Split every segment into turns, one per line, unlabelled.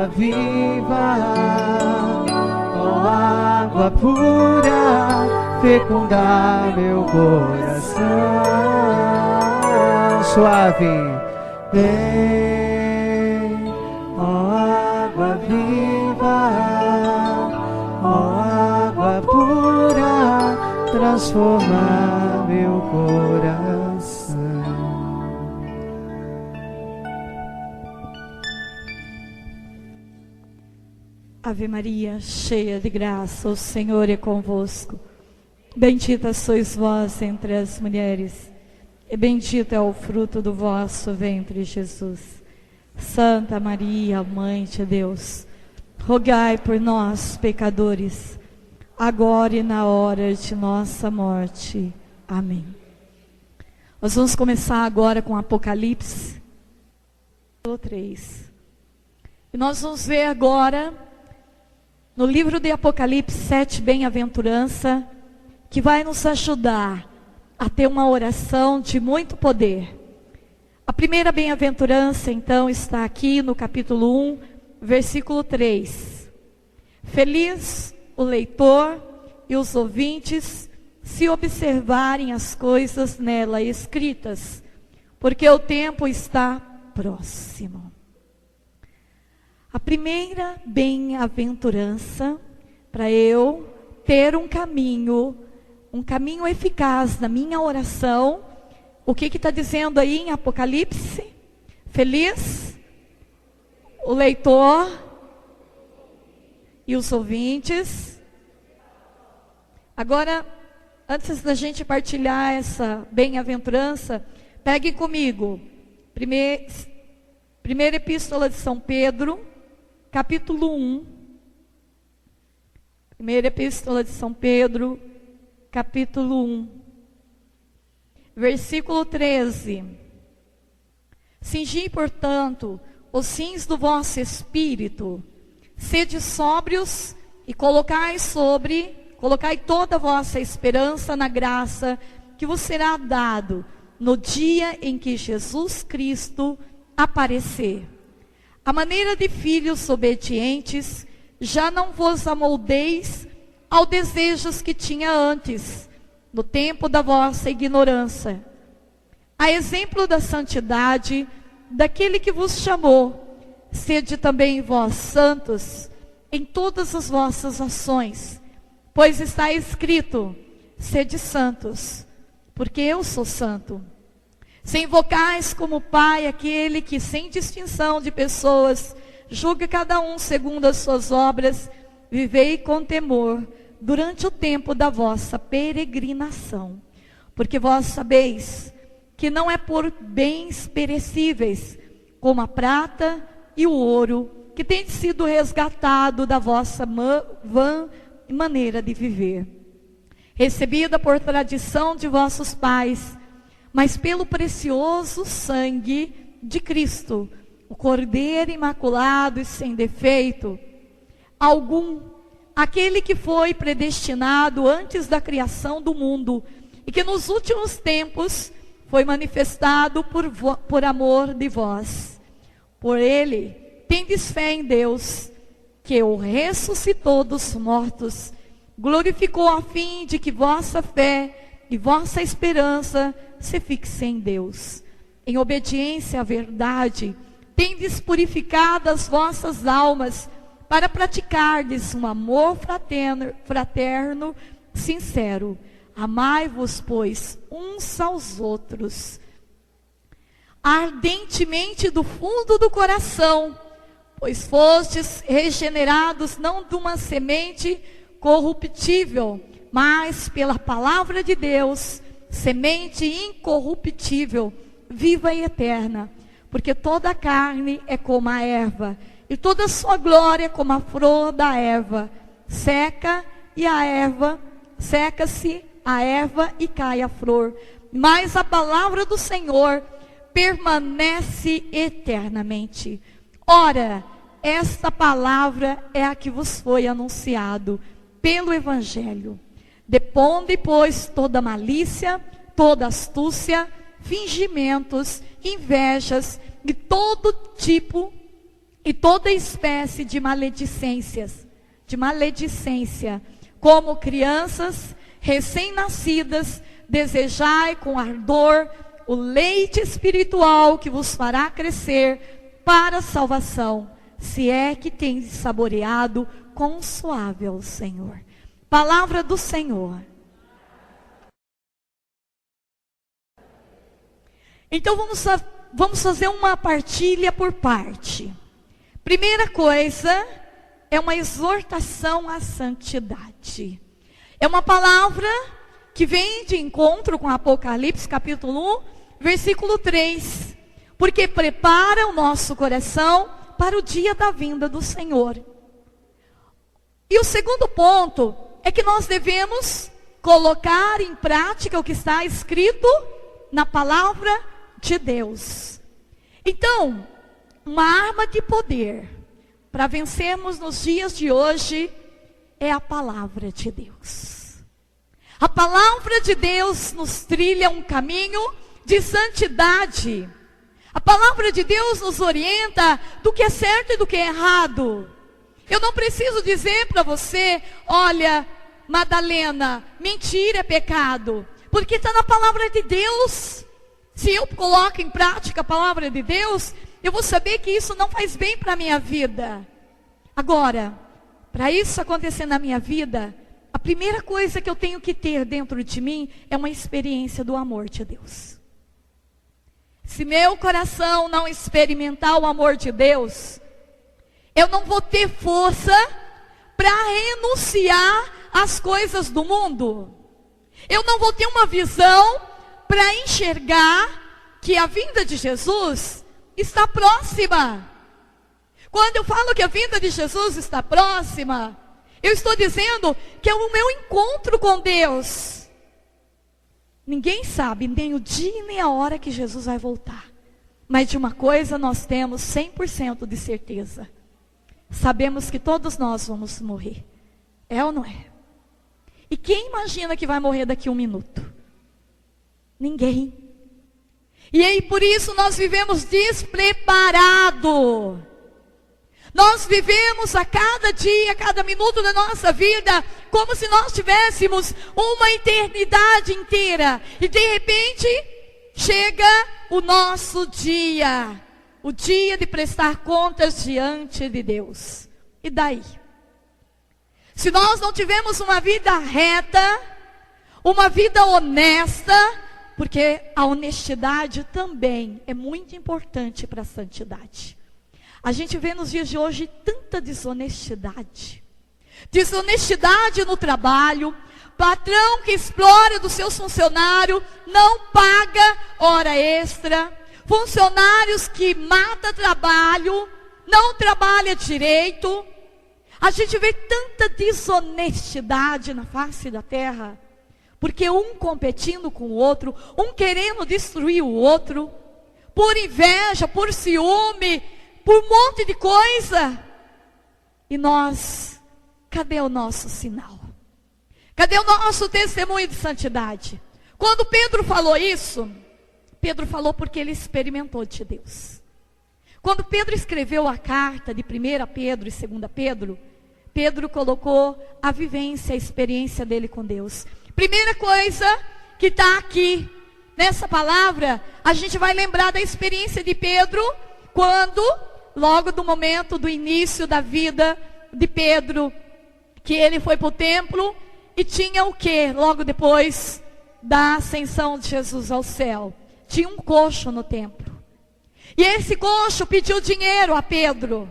água viva, ó água pura, fecundar meu coração. Suave, vem, ó água viva, ó água pura, transformar meu coração.
Ave Maria, cheia de graça, o Senhor é convosco. Bendita sois vós entre as mulheres, e bendito é o fruto do vosso ventre, Jesus. Santa Maria, Mãe de Deus, rogai por nós, pecadores, agora e na hora de nossa morte. Amém. Nós vamos começar agora com Apocalipse 3. E nós vamos ver agora, no livro de Apocalipse, 7 bem-aventurança, que vai nos ajudar a ter uma oração de muito poder. A primeira bem-aventurança, então, está aqui no capítulo 1, versículo 3. Feliz o leitor e os ouvintes, se observarem as coisas nela escritas, porque o tempo está próximo. A primeira bem-aventurança, para eu ter um caminho eficaz na minha oração, o que está dizendo aí em Apocalipse? Feliz o leitor e os ouvintes. Agora, antes da gente partilhar essa bem-aventurança, pegue comigo, primeira epístola de São Pedro, capítulo 1, primeira epístola de São Pedro, capítulo 1, versículo 13. Cingi, portanto, os cintos do vosso espírito, sede sóbrios e colocai toda a vossa esperança na graça que vos será dado no dia em que Jesus Cristo aparecer. A maneira de filhos obedientes, já não vos amoldeis aos desejos que tinha antes, no tempo da vossa ignorância. A exemplo da santidade daquele que vos chamou, sede também vós santos em todas as vossas ações, pois está escrito: sede santos, porque eu sou santo. Se invocais como Pai aquele que, sem distinção de pessoas, julga cada um segundo as suas obras, vivei com temor durante o tempo da vossa peregrinação. Porque vós sabeis que não é por bens perecíveis, como a prata e o ouro, que tem sido resgatado da vossa vã maneira de viver, recebida por tradição de vossos pais, mas pelo precioso sangue de Cristo, o Cordeiro imaculado e sem defeito, aquele que foi predestinado antes da criação do mundo, e que nos últimos tempos foi manifestado por amor de vós. Por ele, tendes fé em Deus, que o ressuscitou dos mortos, glorificou a fim de que vossa fé e vossa esperança se fixe em Deus. Em obediência à verdade, tendes purificado as vossas almas, para praticardes um amor fraterno, sincero. Amai-vos, pois, uns aos outros, ardentemente do fundo do coração, pois fostes regenerados não de uma semente corruptível, mas pela palavra de Deus, semente incorruptível, viva e eterna. Porque toda a carne é como a erva, e toda a sua glória como a flor da erva. Seca-se a erva e cai a flor, mas a palavra do Senhor permanece eternamente. Ora, esta palavra é a que vos foi anunciado pelo Evangelho. Deponde, pois, toda malícia, toda astúcia, fingimentos, invejas e todo tipo e toda espécie de maledicência, como crianças recém-nascidas, desejai com ardor o leite espiritual que vos fará crescer para a salvação, se é que tendes saboreado quão suave é o Senhor. Palavra do Senhor. Então vamos fazer uma partilha por parte. Primeira coisa é uma exortação à santidade. É uma palavra que vem de encontro com Apocalipse capítulo 1, versículo 3. Porque prepara o nosso coração para o dia da vinda do Senhor. E o segundo ponto é que nós devemos colocar em prática o que está escrito na palavra de Deus. Então, uma arma de poder para vencermos nos dias de hoje é a palavra de Deus. A palavra de Deus nos trilha um caminho de santidade. A palavra de Deus nos orienta do que é certo e do que é errado. Eu não preciso dizer para você, olha, Madalena, mentira é pecado, porque está na palavra de Deus. Se eu coloco em prática a palavra de Deus, eu vou saber que isso não faz bem para a minha vida. Agora, para isso acontecer na minha vida, a primeira coisa que eu tenho que ter dentro de mim é uma experiência do amor de Deus. Se meu coração não experimentar o amor de Deus, eu não vou ter força para renunciar às coisas do mundo. Eu não vou ter uma visão para enxergar que a vinda de Jesus está próxima. Quando eu falo que a vinda de Jesus está próxima, eu estou dizendo que é o meu encontro com Deus. Ninguém sabe nem o dia nem a hora que Jesus vai voltar. Mas de uma coisa nós temos 100% de certeza. Sabemos que todos nós vamos morrer. É ou não é? E quem imagina que vai morrer daqui a 1 minuto? Ninguém. E aí por isso nós vivemos despreparados. Nós vivemos a cada dia, a cada minuto da nossa vida, como se nós tivéssemos uma eternidade inteira. E de repente, chega o nosso dia. O dia de prestar contas diante de Deus. E daí? Se nós não tivermos uma vida reta, uma vida honesta, porque a honestidade também é muito importante para a santidade. A gente vê nos dias de hoje tanta desonestidade. Desonestidade no trabalho, patrão que explora dos seus funcionários, não paga hora extra, funcionários que matam trabalho, não trabalha direito. A gente vê tanta desonestidade na face da terra, porque um competindo com o outro, um querendo destruir o outro, por inveja, por ciúme, por um monte de coisa. E nós, cadê o nosso sinal? Cadê o nosso testemunho de santidade? Quando Pedro falou isso, Pedro falou porque ele experimentou de Deus. Quando Pedro escreveu a carta de 1 Pedro e 2 Pedro, Pedro colocou a vivência, a experiência dele com Deus. Primeira coisa que está aqui, nessa palavra, a gente vai lembrar da experiência de Pedro, quando, logo do momento do início da vida de Pedro, que ele foi para o templo, e tinha o que? Logo depois da ascensão de Jesus ao céu, tinha um coxo no templo. E esse coxo pediu dinheiro a Pedro.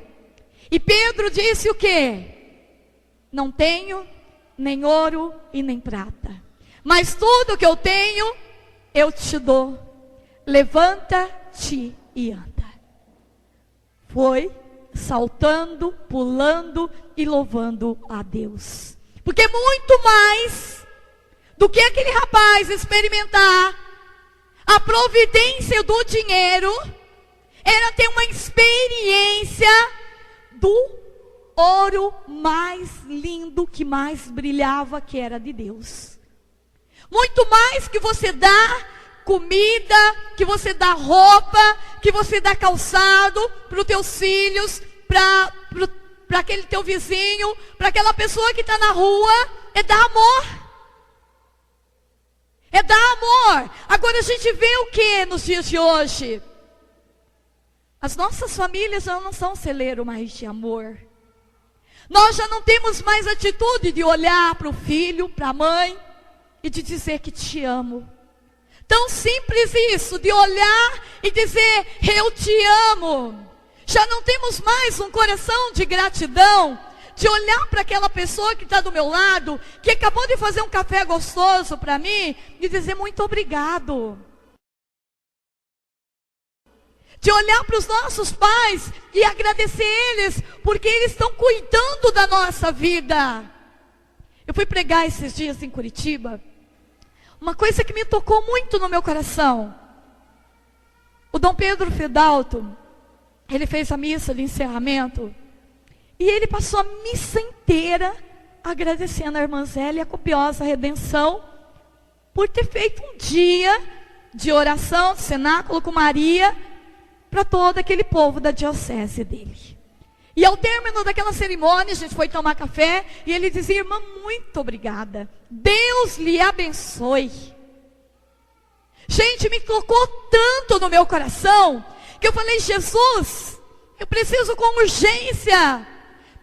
E Pedro disse o quê? Não tenho nem ouro e nem prata, mas tudo que eu tenho, eu te dou. Levanta-te e anda. Foi saltando, pulando e louvando a Deus. Porque muito mais do que aquele rapaz experimentar a providência do dinheiro, era ter uma experiência do ouro mais lindo, que mais brilhava, que era de Deus. Muito mais que você dá comida, que você dá roupa, que você dá calçado para os teus filhos, para aquele teu vizinho, para aquela pessoa que está na rua, é dar amor. É dar amor. Agora a gente vê o que nos dias de hoje? As nossas famílias já não são celeiro mais de amor. Nós já não temos mais atitude de olhar para o filho, para a mãe e de dizer que te amo. Tão simples isso, de olhar e dizer eu te amo. Já não temos mais um coração de gratidão, de olhar para aquela pessoa que está do meu lado, que acabou de fazer um café gostoso para mim, e dizer muito obrigado. De olhar para os nossos pais e agradecer eles, porque eles estão cuidando da nossa vida. Eu fui pregar esses dias em Curitiba, uma coisa que me tocou muito no meu coração. O Dom Pedro Fedalto, ele fez a missa de encerramento, e ele passou a missa inteira agradecendo a irmã Zélia, a copiosa redenção, por ter feito um dia de oração, de cenáculo com Maria, para todo aquele povo da diocese dele. E ao término daquela cerimônia, a gente foi tomar café, e ele dizia: irmã, muito obrigada, Deus lhe abençoe. Gente, me tocou tanto no meu coração, que eu falei: Jesus, eu preciso com urgência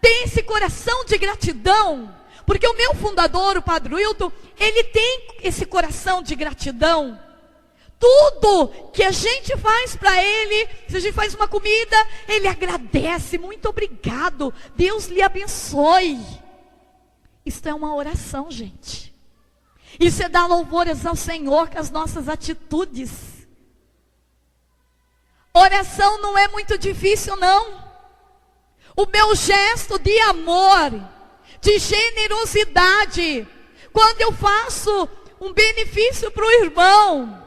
ter esse coração de gratidão, porque o meu fundador, o Padre Wilton, ele tem esse coração de gratidão. Tudo que a gente faz para ele, se a gente faz uma comida, ele agradece, muito obrigado, Deus lhe abençoe. Isso é uma oração, gente. Isso é dar louvores ao Senhor com as nossas atitudes. Oração não é muito difícil, não. O meu gesto de amor, de generosidade, quando eu faço um benefício para o irmão,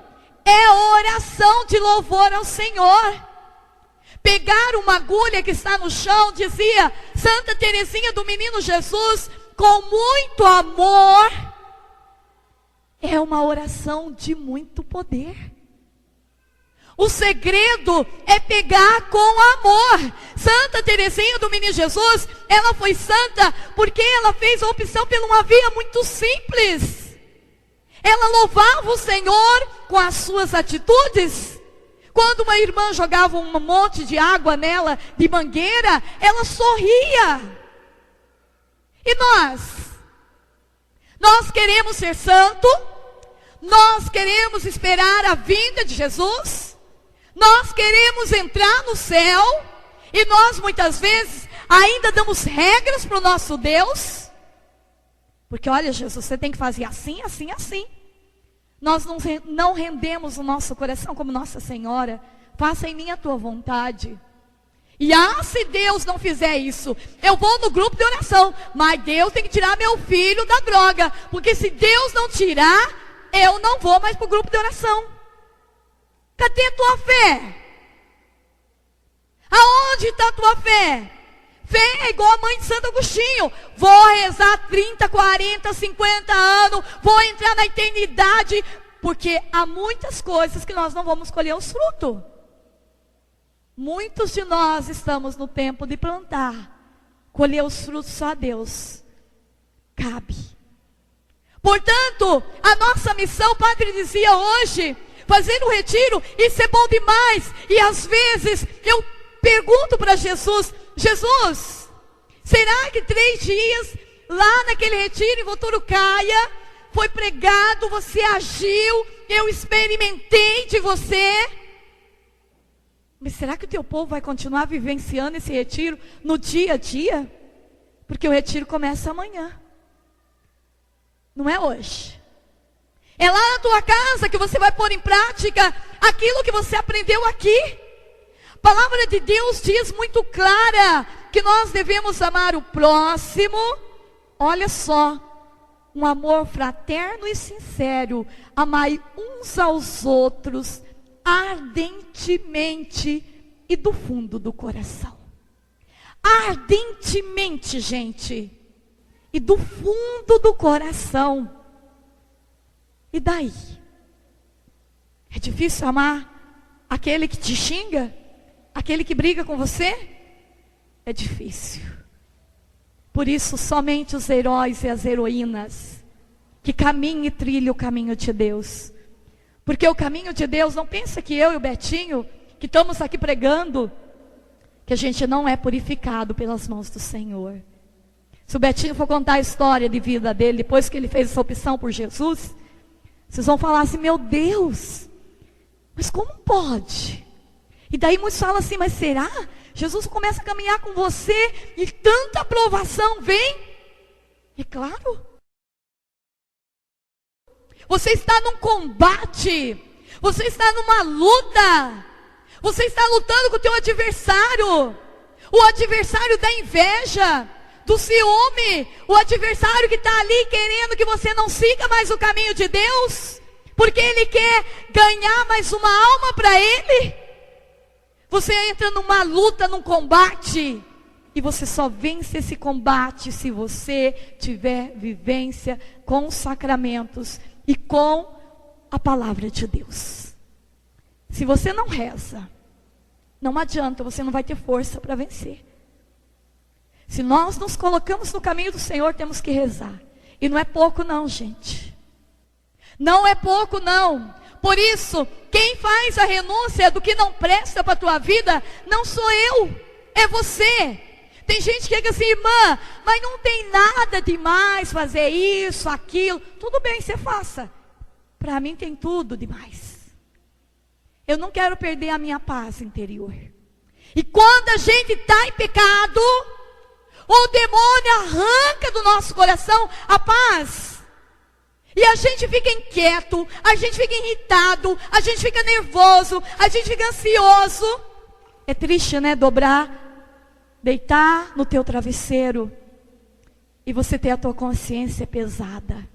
é oração de louvor ao Senhor. Pegar uma agulha que está no chão, dizia Santa Teresinha do Menino Jesus, com muito amor, é uma oração de muito poder. O segredo é pegar com amor. Santa Teresinha do Menino Jesus, ela foi santa porque ela fez a opção por uma via muito simples. Ela louvava o Senhor com as suas atitudes. Quando uma irmã jogava um monte de água nela, de mangueira, ela sorria. E nós? Nós queremos ser santo? Nós queremos esperar a vinda de Jesus? Nós queremos entrar no céu? E nós muitas vezes ainda damos regras para o nosso Deus? Porque olha, Jesus, você tem que fazer assim, assim, assim. Nós não rendemos o nosso coração como Nossa Senhora. Faça em mim a tua vontade. E se Deus não fizer isso, eu vou no grupo de oração, mas Deus tem que tirar meu filho da droga, porque se Deus não tirar, eu não vou mais para o grupo de oração. Cadê a tua fé? Aonde está a tua fé? Fé é igual a mãe de Santo Agostinho. Vou rezar 30, 40, 50 anos. Vou entrar na eternidade. Porque há muitas coisas que nós não vamos colher os frutos. Muitos de nós estamos no tempo de plantar. Colher os frutos só a Deus cabe. Portanto, a nossa missão, o padre dizia hoje, fazer um retiro, isso é bom demais. E às vezes eu pergunto para Jesus: Jesus, será que 3 dias lá naquele retiro em Voturucaia foi pregado, você agiu, eu experimentei de você? Mas será que o teu povo vai continuar vivenciando esse retiro no dia a dia? Porque o retiro começa amanhã, não é hoje. É lá na tua casa que você vai pôr em prática aquilo que você aprendeu aqui. A palavra de Deus diz muito clara que nós devemos amar o próximo. Olha só, um amor fraterno e sincero. Amai uns aos outros ardentemente e do fundo do coração. Ardentemente, gente, e do fundo do coração. E daí? É difícil amar aquele que te xinga? Aquele que briga com você? é difícil. Por isso, somente os heróis e as heroínas que caminham e trilham o caminho de Deus. Porque o caminho de Deus, não pensa que eu e o Betinho, que estamos aqui pregando, que a gente não é purificado pelas mãos do Senhor. Se o Betinho for contar a história de vida dele, depois que ele fez essa opção por Jesus, vocês vão falar assim, meu Deus, mas como pode? E daí muitos falam assim, mas será? Jesus começa a caminhar com você e tanta aprovação vem? É claro. Você está num combate, você está numa luta, você está lutando com o teu adversário, o adversário da inveja, do ciúme, o adversário que está ali querendo que você não siga mais o caminho de Deus, porque ele quer ganhar mais uma alma para ele. Você entra numa luta, num combate, e você só vence esse combate se você tiver vivência com os sacramentos e com a palavra de Deus. Se você não reza, não adianta, você não vai ter força para vencer. Se nós nos colocamos no caminho do Senhor, temos que rezar. E não é pouco não, gente. Não é pouco não. Por isso, quem faz a renúncia do que não presta para a tua vida, não sou eu, é você. Tem gente que diz assim, irmã, mas não tem nada demais fazer isso, aquilo. Tudo bem, você faça. Para mim tem tudo demais. Eu não quero perder a minha paz interior. E quando a gente está em pecado, o demônio arranca do nosso coração a paz. E a gente fica inquieto, a gente fica irritado, a gente fica nervoso, a gente fica ansioso. É triste, né? Deitar no teu travesseiro e você ter a tua consciência pesada.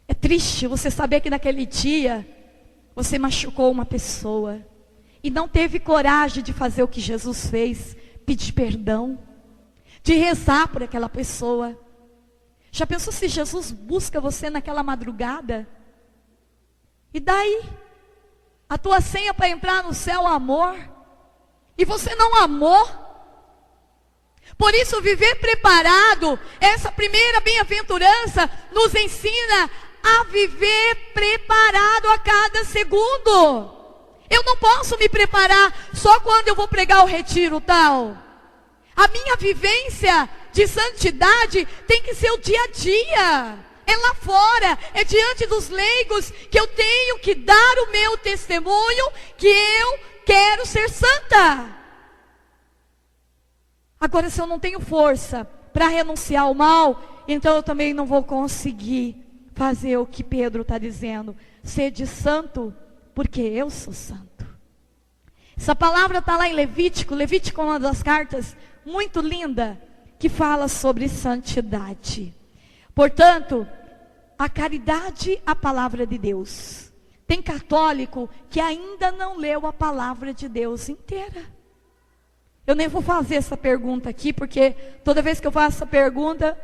É triste você saber que naquele dia você machucou uma pessoa e não teve coragem de fazer o que Jesus fez, pedir perdão, de rezar por aquela pessoa. Já pensou se Jesus busca você naquela madrugada? E daí? A tua senha para entrar no céu é amor. E você não amou? Por isso viver preparado, essa primeira bem-aventurança nos ensina a viver preparado a cada segundo. Eu não posso me preparar só quando eu vou pregar o retiro tal. A minha vivência de santidade tem que ser o dia a dia. É lá fora, é diante dos leigos que eu tenho que dar o meu testemunho que eu quero ser santa. Agora, se eu não tenho força para renunciar ao mal, então eu também não vou conseguir fazer o que Pedro está dizendo. Sede santo, porque eu sou santo. Essa palavra está lá em Levítico. Levítico é uma das cartas muito linda, que fala sobre santidade. Portanto, a caridade, a palavra de Deus. Tem católico que ainda não leu a palavra de Deus inteira. Eu nem vou fazer essa pergunta aqui, porque toda vez que eu faço essa pergunta,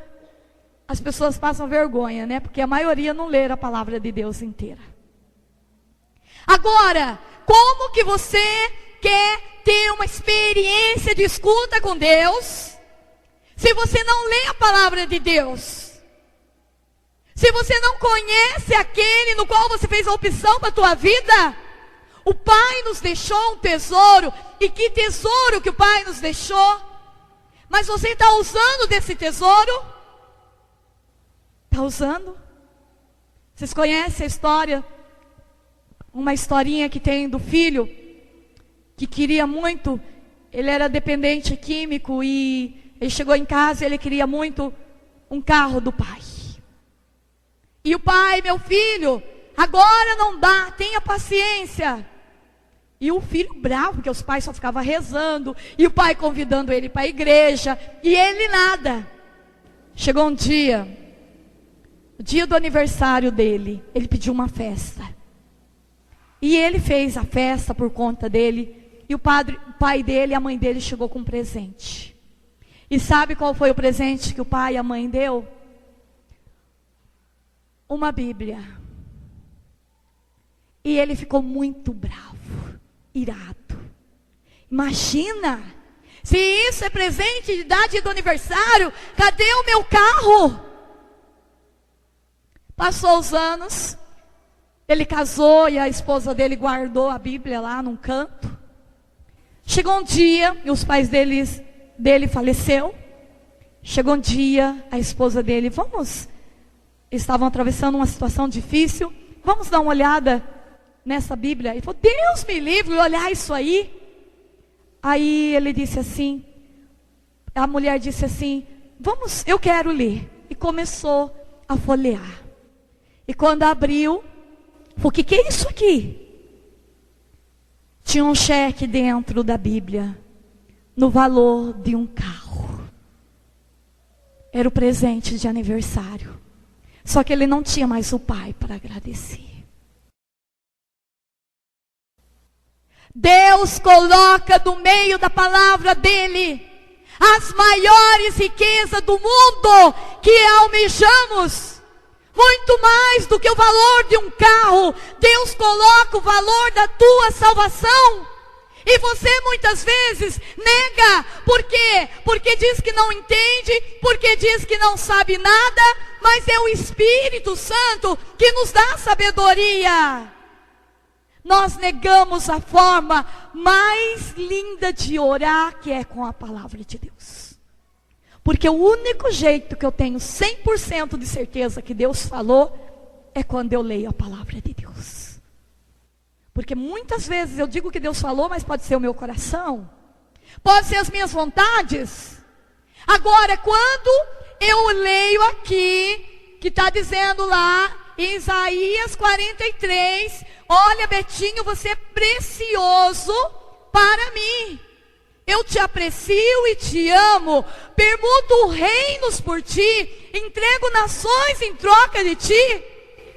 as pessoas passam vergonha, né? Porque a maioria não lê a palavra de Deus inteira. Agora, como que você quer ter uma experiência de escuta com Deus, se você não lê a palavra de Deus? Se você não conhece aquele no qual você fez a opção para a tua vida? O Pai nos deixou um tesouro. E que tesouro que o Pai nos deixou? Mas você está usando desse tesouro? Está usando? Vocês conhecem a história? Uma historinha que tem do filho que queria muito. Ele era dependente químico e ele chegou em casa e ele queria muito um carro do pai. E o pai, meu filho, agora não dá, tenha paciência. E o filho bravo, porque os pais só ficavam rezando, e o pai convidando ele para a igreja, e ele nada. Chegou um dia, o dia do aniversário dele, ele pediu uma festa. E ele fez a festa por conta dele, e o pai dele e a mãe dele chegou com um presente. E sabe qual foi o presente que o pai e a mãe deu? Uma Bíblia. E ele ficou muito bravo, irado. Imagina, Se isso é presente de idade do aniversário, cadê o meu carro? Passou os anos, ele casou e a esposa dele guardou a Bíblia lá num canto. Chegou um dia, e os pais dele faleceu. Chegou um dia, a esposa dele, estavam atravessando uma situação difícil, vamos dar uma olhada nessa Bíblia. Ele falou, Deus me livre de olhar isso aí. Aí ele disse assim, a mulher disse assim, eu quero ler. E começou a folhear. E quando abriu, falou, o que é isso aqui? Tinha um cheque dentro da Bíblia, no valor de um carro. Era o presente de aniversário. Só que ele não tinha mais o pai para agradecer. Deus coloca no meio da palavra dele as maiores riquezas do mundo que almejamos. Muito mais do que o valor de um carro. Deus coloca o valor da tua salvação. E você muitas vezes nega. Por quê? Porque diz que não entende, porque diz que não sabe nada, mas é o Espírito Santo que nos dá sabedoria. Nós negamos a forma mais linda de orar, que é com a palavra de Deus. Porque o único jeito que eu tenho 100% de certeza que Deus falou, é quando eu leio a palavra de Deus. Porque muitas vezes eu digo que Deus falou, mas pode ser o meu coração, pode ser as minhas vontades. Agora, quando eu leio aqui, que está dizendo lá, em Isaías 43, olha, Betinho, você é precioso para mim. Eu te aprecio e te amo. Permuto reinos por ti. Entrego nações em troca de ti.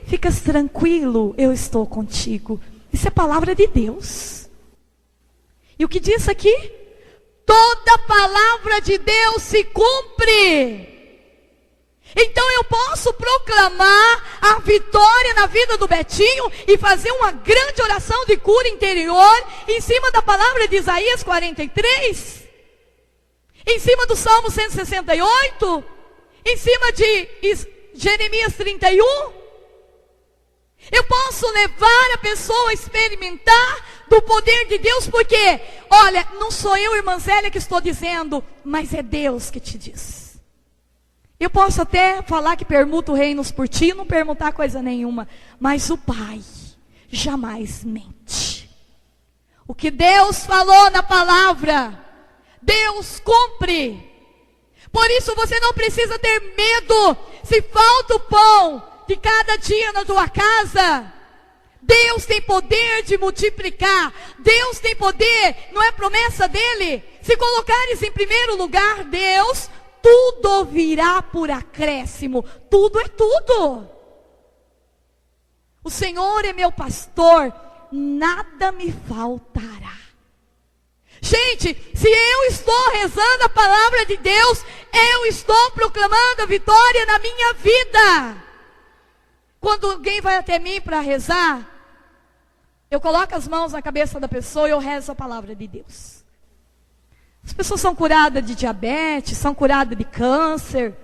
Ficas tranquilo, eu estou contigo. Isso é palavra de Deus. E o que diz aqui? Toda palavra de Deus se cumpre. Então eu posso proclamar a vitória na vida do Betinho e fazer uma grande oração de cura interior em cima da palavra de Isaías 43, em cima do Salmo 168, em cima de Jeremias 31. Eu posso levar a pessoa a experimentar do poder de Deus, porque, olha, não sou eu, irmã Zélia, que estou dizendo, mas é Deus que te diz. Eu posso até falar que permuto reinos por ti, não permutar coisa nenhuma, mas o Pai jamais mente. O que Deus falou na palavra, Deus cumpre. Por isso você não precisa ter medo se falta o pão de cada dia na tua casa. Deus tem poder de multiplicar. Deus tem poder, não é promessa dele? Se colocares em primeiro lugar Deus, tudo virá por acréscimo. Tudo é tudo. O Senhor é meu pastor, nada me faltará. Gente, se eu estou rezando a palavra de Deus, eu estou proclamando a vitória na minha vida. Quando alguém vai até mim para rezar, eu coloco as mãos na cabeça da pessoa e eu rezo a palavra de Deus. As pessoas são curadas de diabetes, são curadas de câncer,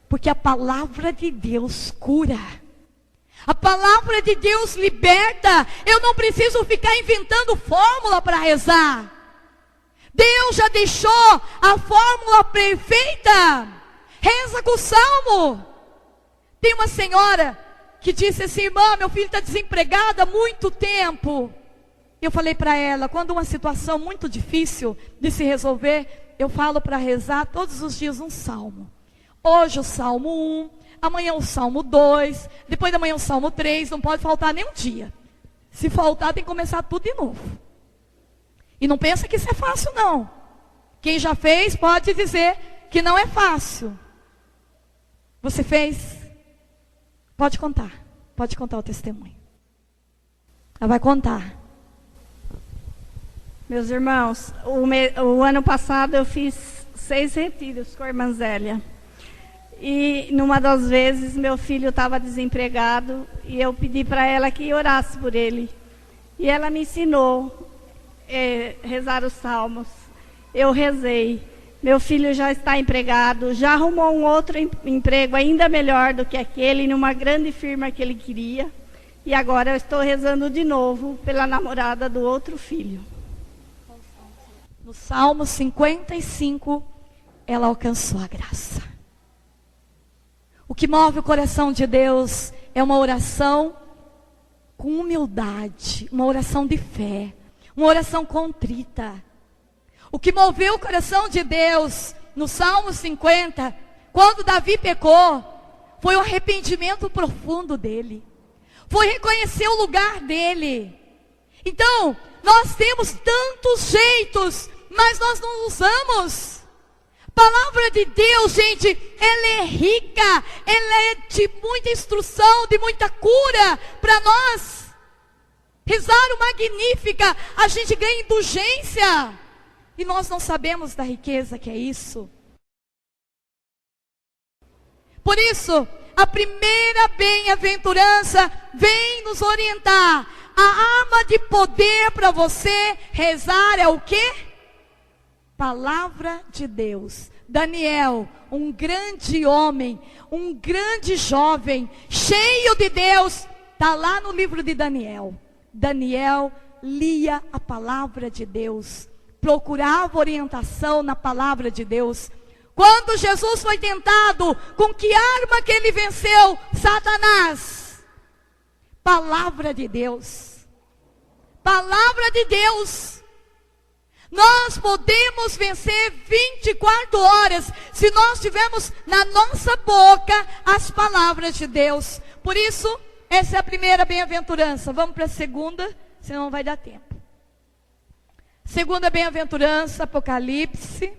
porque a palavra de Deus cura. A palavra de Deus liberta. Eu não preciso ficar inventando fórmula para rezar. Deus já deixou a fórmula perfeita. Reza com o salmo. Tem uma senhora que disse assim, irmã, meu filho está desempregado há muito tempo. Eu falei para ela, quando uma situação muito difícil de se resolver, eu falo para rezar todos os dias um salmo. Hoje o Salmo 1, amanhã o Salmo 2, depois da manhã o Salmo 3, não pode faltar nenhum dia. Se faltar, tem que começar tudo de novo. E não pensa que isso é fácil, não. Quem já fez pode dizer que não é fácil. Você fez? Pode contar o testemunho. Ela vai contar.
Meus irmãos, o ano passado eu fiz 6 retiros com a irmã Zélia. E numa das vezes meu filho estava desempregado e eu pedi para ela que orasse por ele. E ela me ensinou rezar os salmos. eu rezei. Meu filho já está empregado, já arrumou um outro emprego ainda melhor do que aquele, numa grande firma que ele queria. E agora eu estou rezando de novo pela namorada do outro filho.
No Salmo 55, ela alcançou a graça. O que move o coração de Deus é uma oração com humildade, uma oração de fé, uma oração contrita. O que moveu o coração de Deus no Salmo 50, quando Davi pecou, foi o arrependimento profundo dele. Foi reconhecer o lugar dele. Então, nós temos tantos jeitos, mas nós não usamos. Palavra de Deus, gente, ela é rica, ela é de muita instrução, de muita cura para nós. Rezar o Magnífica, a gente ganha indulgência. E nós não sabemos da riqueza que é isso. Por isso, a primeira bem-aventurança vem nos orientar. A arma de poder para você rezar é o quê? Palavra de Deus. Daniel, um grande homem, um grande jovem, cheio de Deus, está lá no livro de Daniel. Daniel lia a palavra de Deus, procurava orientação na palavra de Deus. Quando Jesus foi tentado, com que arma que ele venceu Satanás? Palavra de Deus. Palavra de Deus. Nós podemos vencer 24 horas se nós tivermos na nossa boca as palavras de Deus. Por isso, essa é a primeira bem-aventurança. Vamos para a segunda, senão não vai dar tempo. Segunda bem-aventurança, Apocalipse,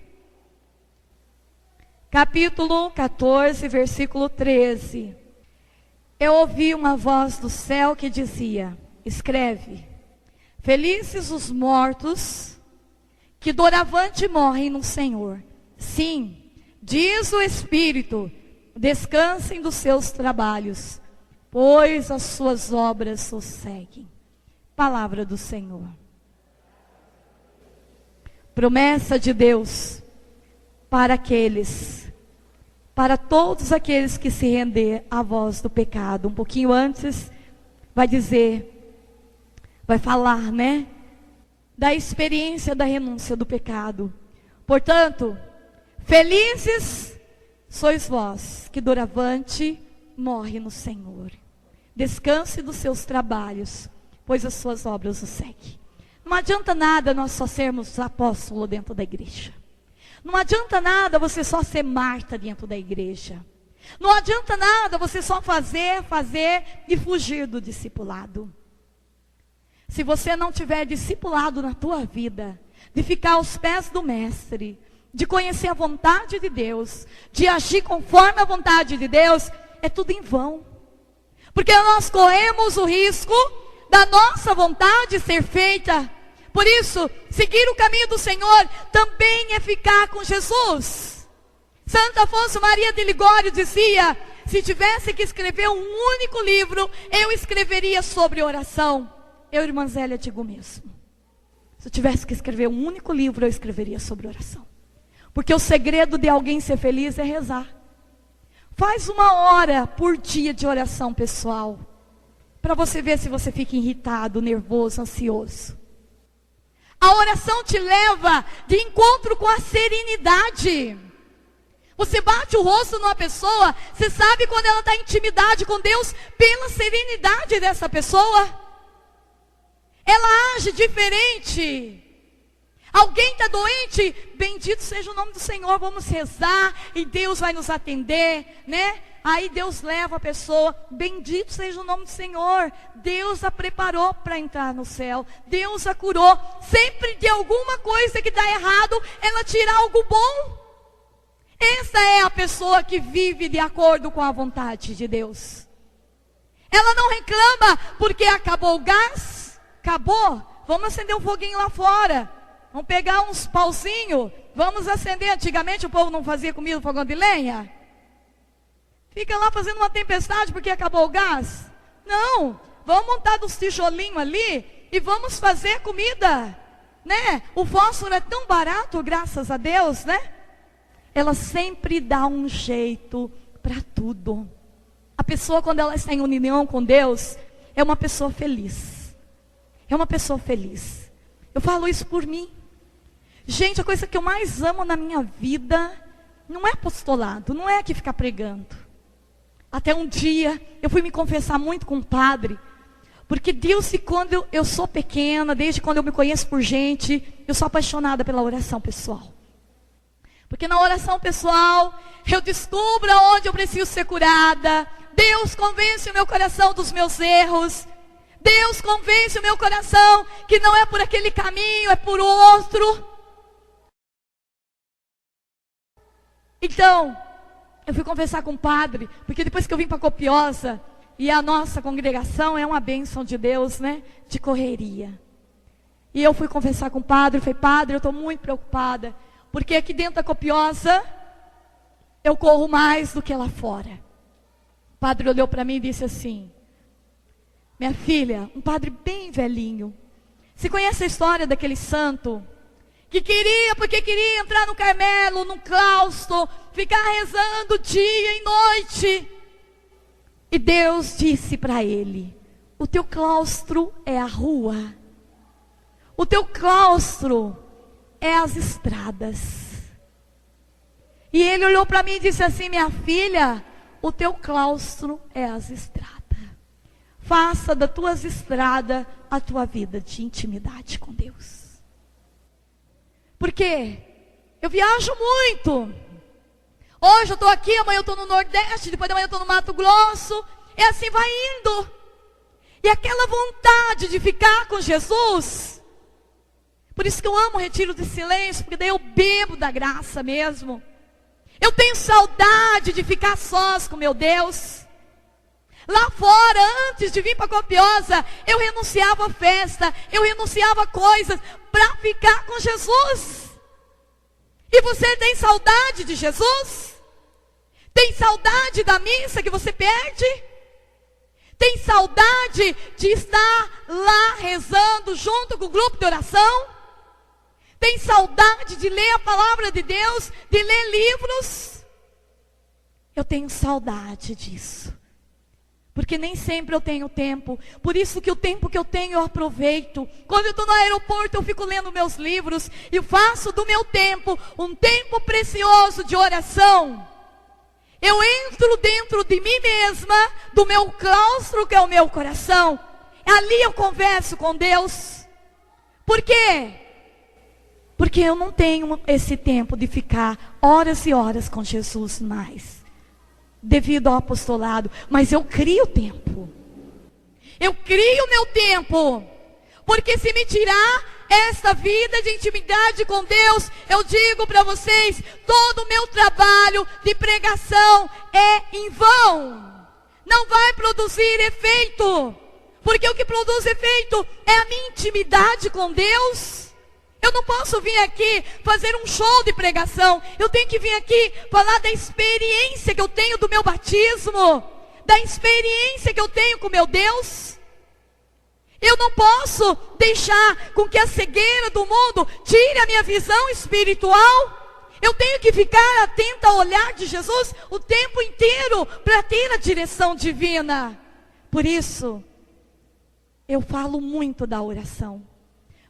capítulo 14, versículo 13. Eu ouvi uma voz do céu que dizia: escreve, felizes os mortos que doravante morrem no Senhor. Sim, diz o Espírito, descansem dos seus trabalhos, pois as suas obras os seguem. Palavra do Senhor. Promessa de Deus para todos aqueles que se render à voz do pecado. Um pouquinho antes, vai falar, né? Da experiência da renúncia do pecado. Portanto, felizes sois vós, que doravante morre no Senhor. Descanse dos seus trabalhos, pois as suas obras o seguem. Não adianta nada nós só sermos apóstolo dentro da igreja. Não adianta nada você só ser Marta dentro da igreja. Não adianta nada você só fazer e fugir do discipulado. Se você não tiver discipulado na tua vida, de ficar aos pés do mestre, de conhecer a vontade de Deus, de agir conforme a vontade de Deus, é tudo em vão. Porque nós corremos o risco da nossa vontade ser feita. Por isso, seguir o caminho do Senhor também é ficar com Jesus. Santo Afonso Maria de Ligório dizia: se tivesse que escrever um único livro, eu escreveria sobre oração. Eu, irmã Zélia, digo mesmo. Se eu tivesse que escrever um único livro, eu escreveria sobre oração. Porque o segredo de alguém ser feliz é rezar. Faz 1 hora por dia de oração pessoal, para você ver se você fica irritado, nervoso, ansioso. A oração te leva de encontro com a serenidade. Você bate o rosto numa pessoa, você sabe quando ela está em intimidade com Deus, pela serenidade dessa pessoa. Ela age diferente. Alguém está doente, bendito seja o nome do Senhor, vamos rezar e Deus vai nos atender, né? Aí Deus leva a pessoa, bendito seja o nome do Senhor, Deus a preparou para entrar no céu, Deus a curou. Sempre de alguma coisa que dá errado, ela tira algo bom. Essa é a pessoa que vive de acordo com a vontade de Deus. Ela não reclama porque acabou o gás, acabou, vamos acender um foguinho lá fora. Vamos pegar uns pauzinhos, vamos acender. Antigamente o povo não fazia comida no fogão de lenha. Fica lá fazendo uma tempestade porque acabou o gás. Não, vamos montar uns tijolinhos ali e vamos fazer comida. né? O fósforo é tão barato, graças a Deus, né? Ela sempre dá um jeito para tudo. A pessoa, quando ela está em união com Deus, é uma pessoa feliz. É uma pessoa feliz. Eu falo isso por mim. Gente, a coisa que eu mais amo na minha vida não é apostolado, não é aqui ficar pregando. Até um dia, eu fui me confessar muito com o padre, porque Deus, quando eu sou pequena, desde quando eu me conheço por gente, eu sou apaixonada pela oração pessoal. Porque na oração pessoal, eu descubro aonde eu preciso ser curada. Deus convence o meu coração dos meus erros. Deus convence o meu coração que não é por aquele caminho, é por outro. Então, eu fui conversar com o padre, porque depois que eu vim para Copiosa, e a nossa congregação é uma bênção de Deus, né? De correria. E eu fui conversar com o padre, falei, padre, eu estou muito preocupada, porque aqui dentro da Copiosa, eu corro mais do que lá fora. O padre olhou para mim e disse assim, minha filha, um padre bem velhinho, você conhece a história daquele santo que queria, porque queria entrar no Carmelo, num claustro, ficar rezando dia e noite. E Deus disse para ele, o teu claustro é a rua. O teu claustro é as estradas. E ele olhou para mim e disse assim, minha filha, o teu claustro é as estradas. Faça das tuas estradas a tua vida de intimidade com Deus. Porque eu viajo muito. Hoje eu estou aqui, amanhã eu estou no Nordeste, depois de amanhã eu estou no Mato Grosso. E assim vai indo. E aquela vontade de ficar com Jesus. Por isso que eu amo o retiro de silêncio, porque daí eu bebo da graça mesmo. Eu tenho saudade de ficar sós com meu Deus. Lá fora, antes de vir para Copiosa, eu renunciava a festa, eu renunciava a coisas para ficar com Jesus. E você tem saudade de Jesus? Tem saudade da missa que você perde? Tem saudade de estar lá rezando junto com o grupo de oração? Tem saudade de ler a palavra de Deus, de ler livros? Eu tenho saudade disso. Porque nem sempre eu tenho tempo. Por isso que o tempo que eu tenho eu aproveito. Quando eu estou no aeroporto eu fico lendo meus livros. E faço do meu tempo um tempo precioso de oração. Eu entro dentro de mim mesma, do meu claustro que é o meu coração. Ali eu converso com Deus. Por quê? Porque eu não tenho esse tempo de ficar horas e horas com Jesus mais. Devido ao apostolado, mas eu crio tempo. Eu crio meu tempo. Porque se me tirar esta vida de intimidade com Deus, eu digo para vocês, todo o meu trabalho de pregação é em vão. Não vai produzir efeito. Porque o que produz efeito é a minha intimidade com Deus. Eu não posso vir aqui fazer um show de pregação. Eu tenho que vir aqui falar da experiência que eu tenho do meu batismo. Da experiência que eu tenho com meu Deus. Eu não posso deixar com que a cegueira do mundo tire a minha visão espiritual. Eu tenho que ficar atenta ao olhar de Jesus o tempo inteiro para ter a direção divina. Por isso, eu falo muito da oração.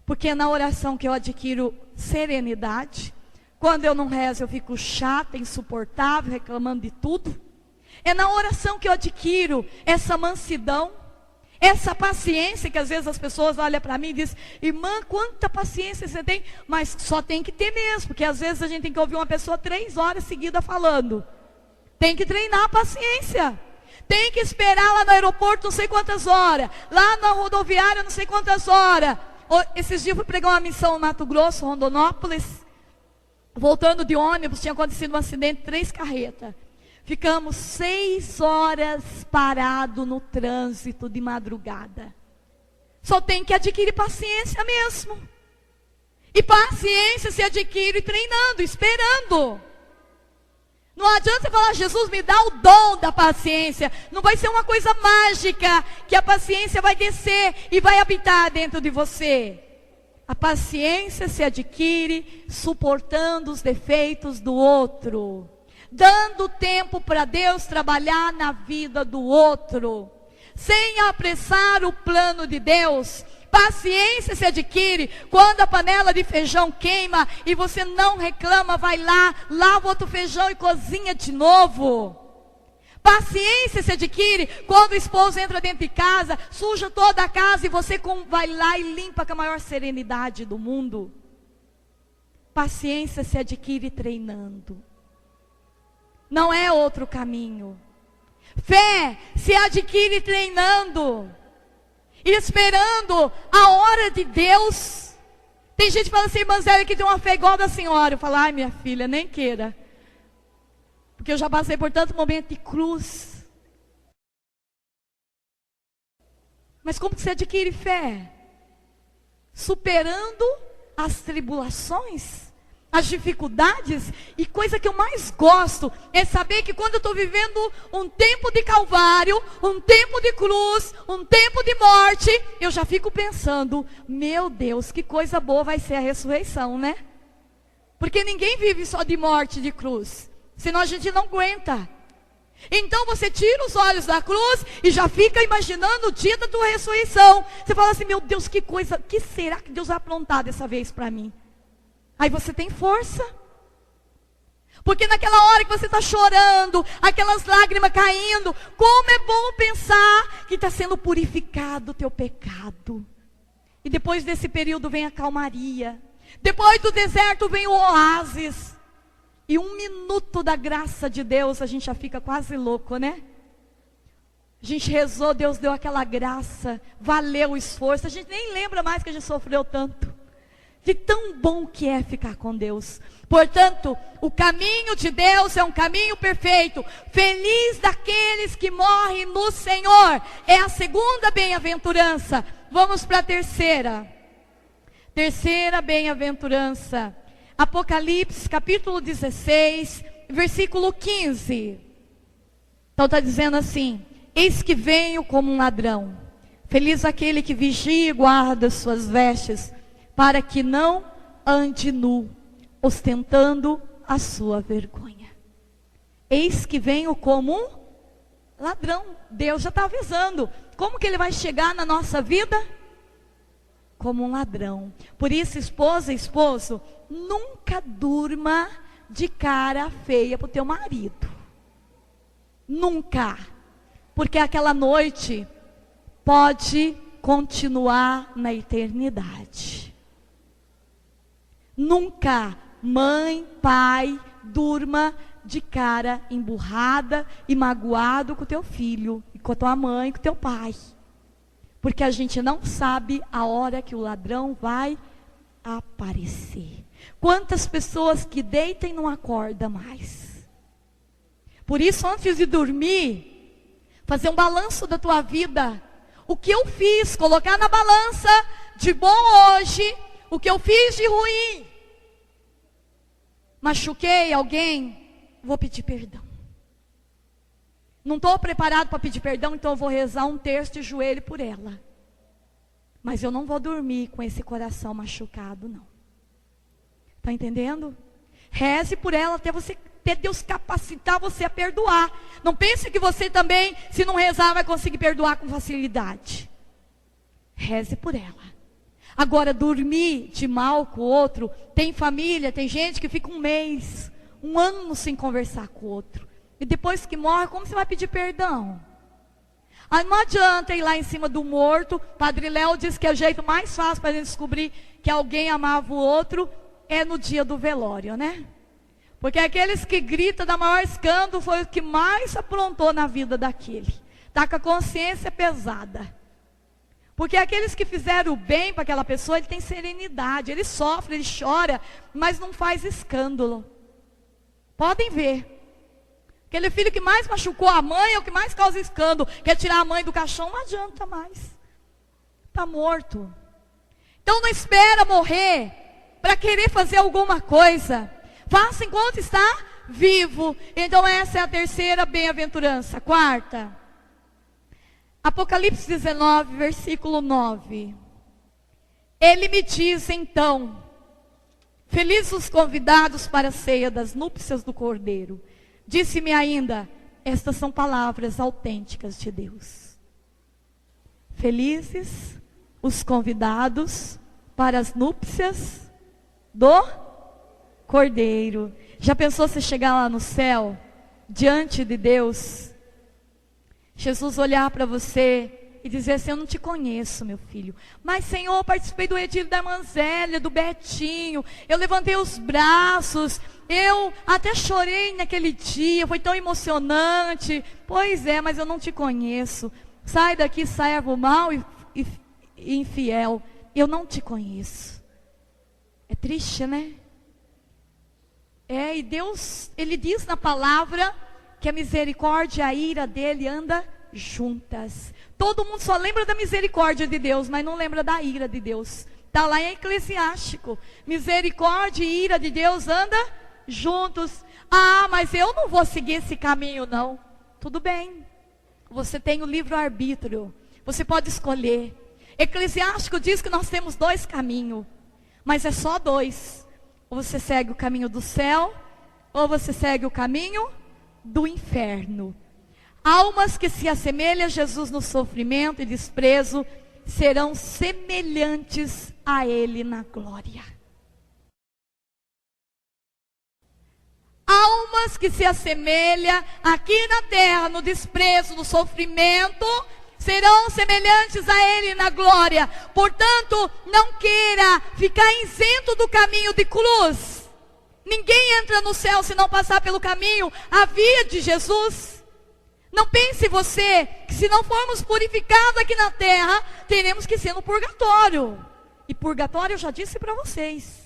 Porque é na oração que eu adquiro serenidade. Quando eu não rezo eu fico chata, insuportável, reclamando de tudo. É na oração que eu adquiro essa mansidão, essa paciência que às vezes as pessoas olham para mim e dizem, irmã, quanta paciência você tem? Mas só tem que ter mesmo, porque às vezes a gente tem que ouvir uma pessoa 3 horas seguidas falando. Tem que treinar a paciência. Tem que esperar lá no aeroporto não sei quantas horas, lá na rodoviária não sei quantas horas. Esses dias eu fui pregar uma missão no Mato Grosso, Rondonópolis. Voltando de ônibus, tinha acontecido um acidente, 3 carretas. Ficamos 6 horas parados no trânsito de madrugada. Só tem que adquirir paciência mesmo. E paciência se adquire treinando, esperando. Não adianta você falar, Jesus me dá o dom da paciência. Não vai ser uma coisa mágica que a paciência vai descer e vai habitar dentro de você. A paciência se adquire suportando os defeitos do outro, dando tempo para Deus trabalhar na vida do outro, sem apressar o plano de Deus. Paciência se adquire quando a panela de feijão queima e você não reclama, vai lá, lava outro feijão e cozinha de novo. Paciência se adquire quando o esposo entra dentro de casa, suja toda a casa e você vai lá e limpa com a maior serenidade do mundo. Paciência se adquire treinando. Não é outro caminho. Fé se adquire treinando, esperando a hora de Deus. Tem gente que fala assim, irmã Zélia, que tem uma fé igual da senhora. Eu falo, ai minha filha, nem queira. Porque eu já passei por tanto momento de cruz. Mas como que você adquire fé? Superando as tribulações, as dificuldades. E coisa que eu mais gosto é saber que quando eu estou vivendo um tempo de calvário, um tempo de cruz, um tempo de morte, eu já fico pensando, meu Deus, que coisa boa vai ser a ressurreição, né? Porque ninguém vive só de morte e de cruz, senão a gente não aguenta. Então você tira os olhos da cruz e já fica imaginando o dia da tua ressurreição. Você fala assim, meu Deus, que coisa, que será que Deus vai aprontar dessa vez para mim? Aí você tem força. Porque naquela hora que você está chorando, aquelas lágrimas caindo, como é bom pensar que está sendo purificado o teu pecado. E depois desse período vem a calmaria. Depois do deserto vem o oásis. E 1 minuto da graça de Deus, a gente já fica quase louco, né? A gente rezou, Deus deu aquela graça, valeu o esforço. A gente nem lembra mais que a gente sofreu tanto. De tão bom que é ficar com Deus. Portanto, o caminho de Deus é um caminho perfeito. Feliz daqueles que morrem no Senhor. É a segunda bem-aventurança. Vamos para a terceira. Terceira bem-aventurança. Apocalipse, capítulo 16, versículo 15. Então está dizendo assim: eis que venho como um ladrão. Feliz aquele que vigia e guarda as suas vestes, para que não ande nu, ostentando a sua vergonha. Eis que venho como um ladrão. Deus já está avisando. Como que ele vai chegar na nossa vida? Como um ladrão. Por isso, esposa e esposo, nunca durma de cara feia para o teu marido. Nunca. Porque aquela noite pode continuar na eternidade. Nunca, mãe, pai, durma de cara emburrada e magoado com o teu filho, e com a tua mãe, e com o teu pai. Porque a gente não sabe a hora que o ladrão vai aparecer. Quantas pessoas que deitam e não acordam mais. Por isso, antes de dormir, fazer um balanço da tua vida. O que eu fiz, colocar na balança de bom hoje, o que eu fiz de ruim. Machuquei alguém, vou pedir perdão. Não estou preparado para pedir perdão, então eu vou rezar um terço de joelho por ela. Mas eu não vou dormir com esse coração machucado, não. Está entendendo? Reze por ela até Deus capacitar você a perdoar. Não pense que você também, se não rezar, vai conseguir perdoar com facilidade. Reze por ela. Agora, dormir de mal com o outro, tem família, tem gente que fica 1 mês, 1 ano sem conversar com o outro. E depois que morre, como você vai pedir perdão? Aí não adianta ir lá em cima do morto. Padre Léo diz que é o jeito mais fácil para a gente descobrir que alguém amava o outro é no dia do velório, né? Porque aqueles que gritam da maior escândalo foi o que mais aprontou na vida daquele. Está com a consciência pesada. Porque aqueles que fizeram o bem para aquela pessoa, ele tem serenidade, ele sofre, ele chora, mas não faz escândalo. Podem ver. Aquele filho que mais machucou a mãe é o que mais causa escândalo. Quer tirar a mãe do caixão, não adianta mais. Está morto. Então não espera morrer para querer fazer alguma coisa. Faça enquanto está vivo. Então essa é a terceira bem-aventurança. Quarta. Apocalipse 19, versículo 9. Ele me diz então: felizes os convidados para a ceia das núpcias do Cordeiro. Disse-me ainda: estas são palavras autênticas de Deus. Felizes os convidados para as núpcias do Cordeiro. Já pensou você chegar lá no céu, diante de Deus, Jesus olhar para você e dizer assim: eu não te conheço, meu filho, mas Senhor, eu participei do retiro da irmã Zélia, do Betinho, eu levantei os braços, eu até chorei naquele dia, foi tão emocionante. Pois é, mas eu não te conheço. Sai daqui, servo mau e infiel, eu não te conheço. É triste, né? E Deus, Ele diz na palavra que a misericórdia e a ira dele andam juntas. Todo mundo só lembra da misericórdia de Deus, mas não lembra da ira de Deus. Está lá em Eclesiástico. Misericórdia e ira de Deus andam juntos. Ah, mas eu não vou seguir esse caminho não. Tudo bem. Você tem o livre-arbítrio. Você pode escolher. Eclesiástico diz que nós temos 2 caminhos. Mas é só 2. Ou você segue o caminho do céu, ou você segue o caminho do inferno. Almas que se assemelham a Jesus no sofrimento e desprezo serão semelhantes a Ele na glória. Almas que se assemelham aqui na terra no desprezo, no sofrimento, serão semelhantes a Ele na glória. Portanto, não queira ficar isento do caminho de cruz. Ninguém entra no céu se não passar pelo caminho, a via de Jesus. Não pense você que se não formos purificados aqui na terra, teremos que ser no purgatório. E purgatório eu já disse para vocês.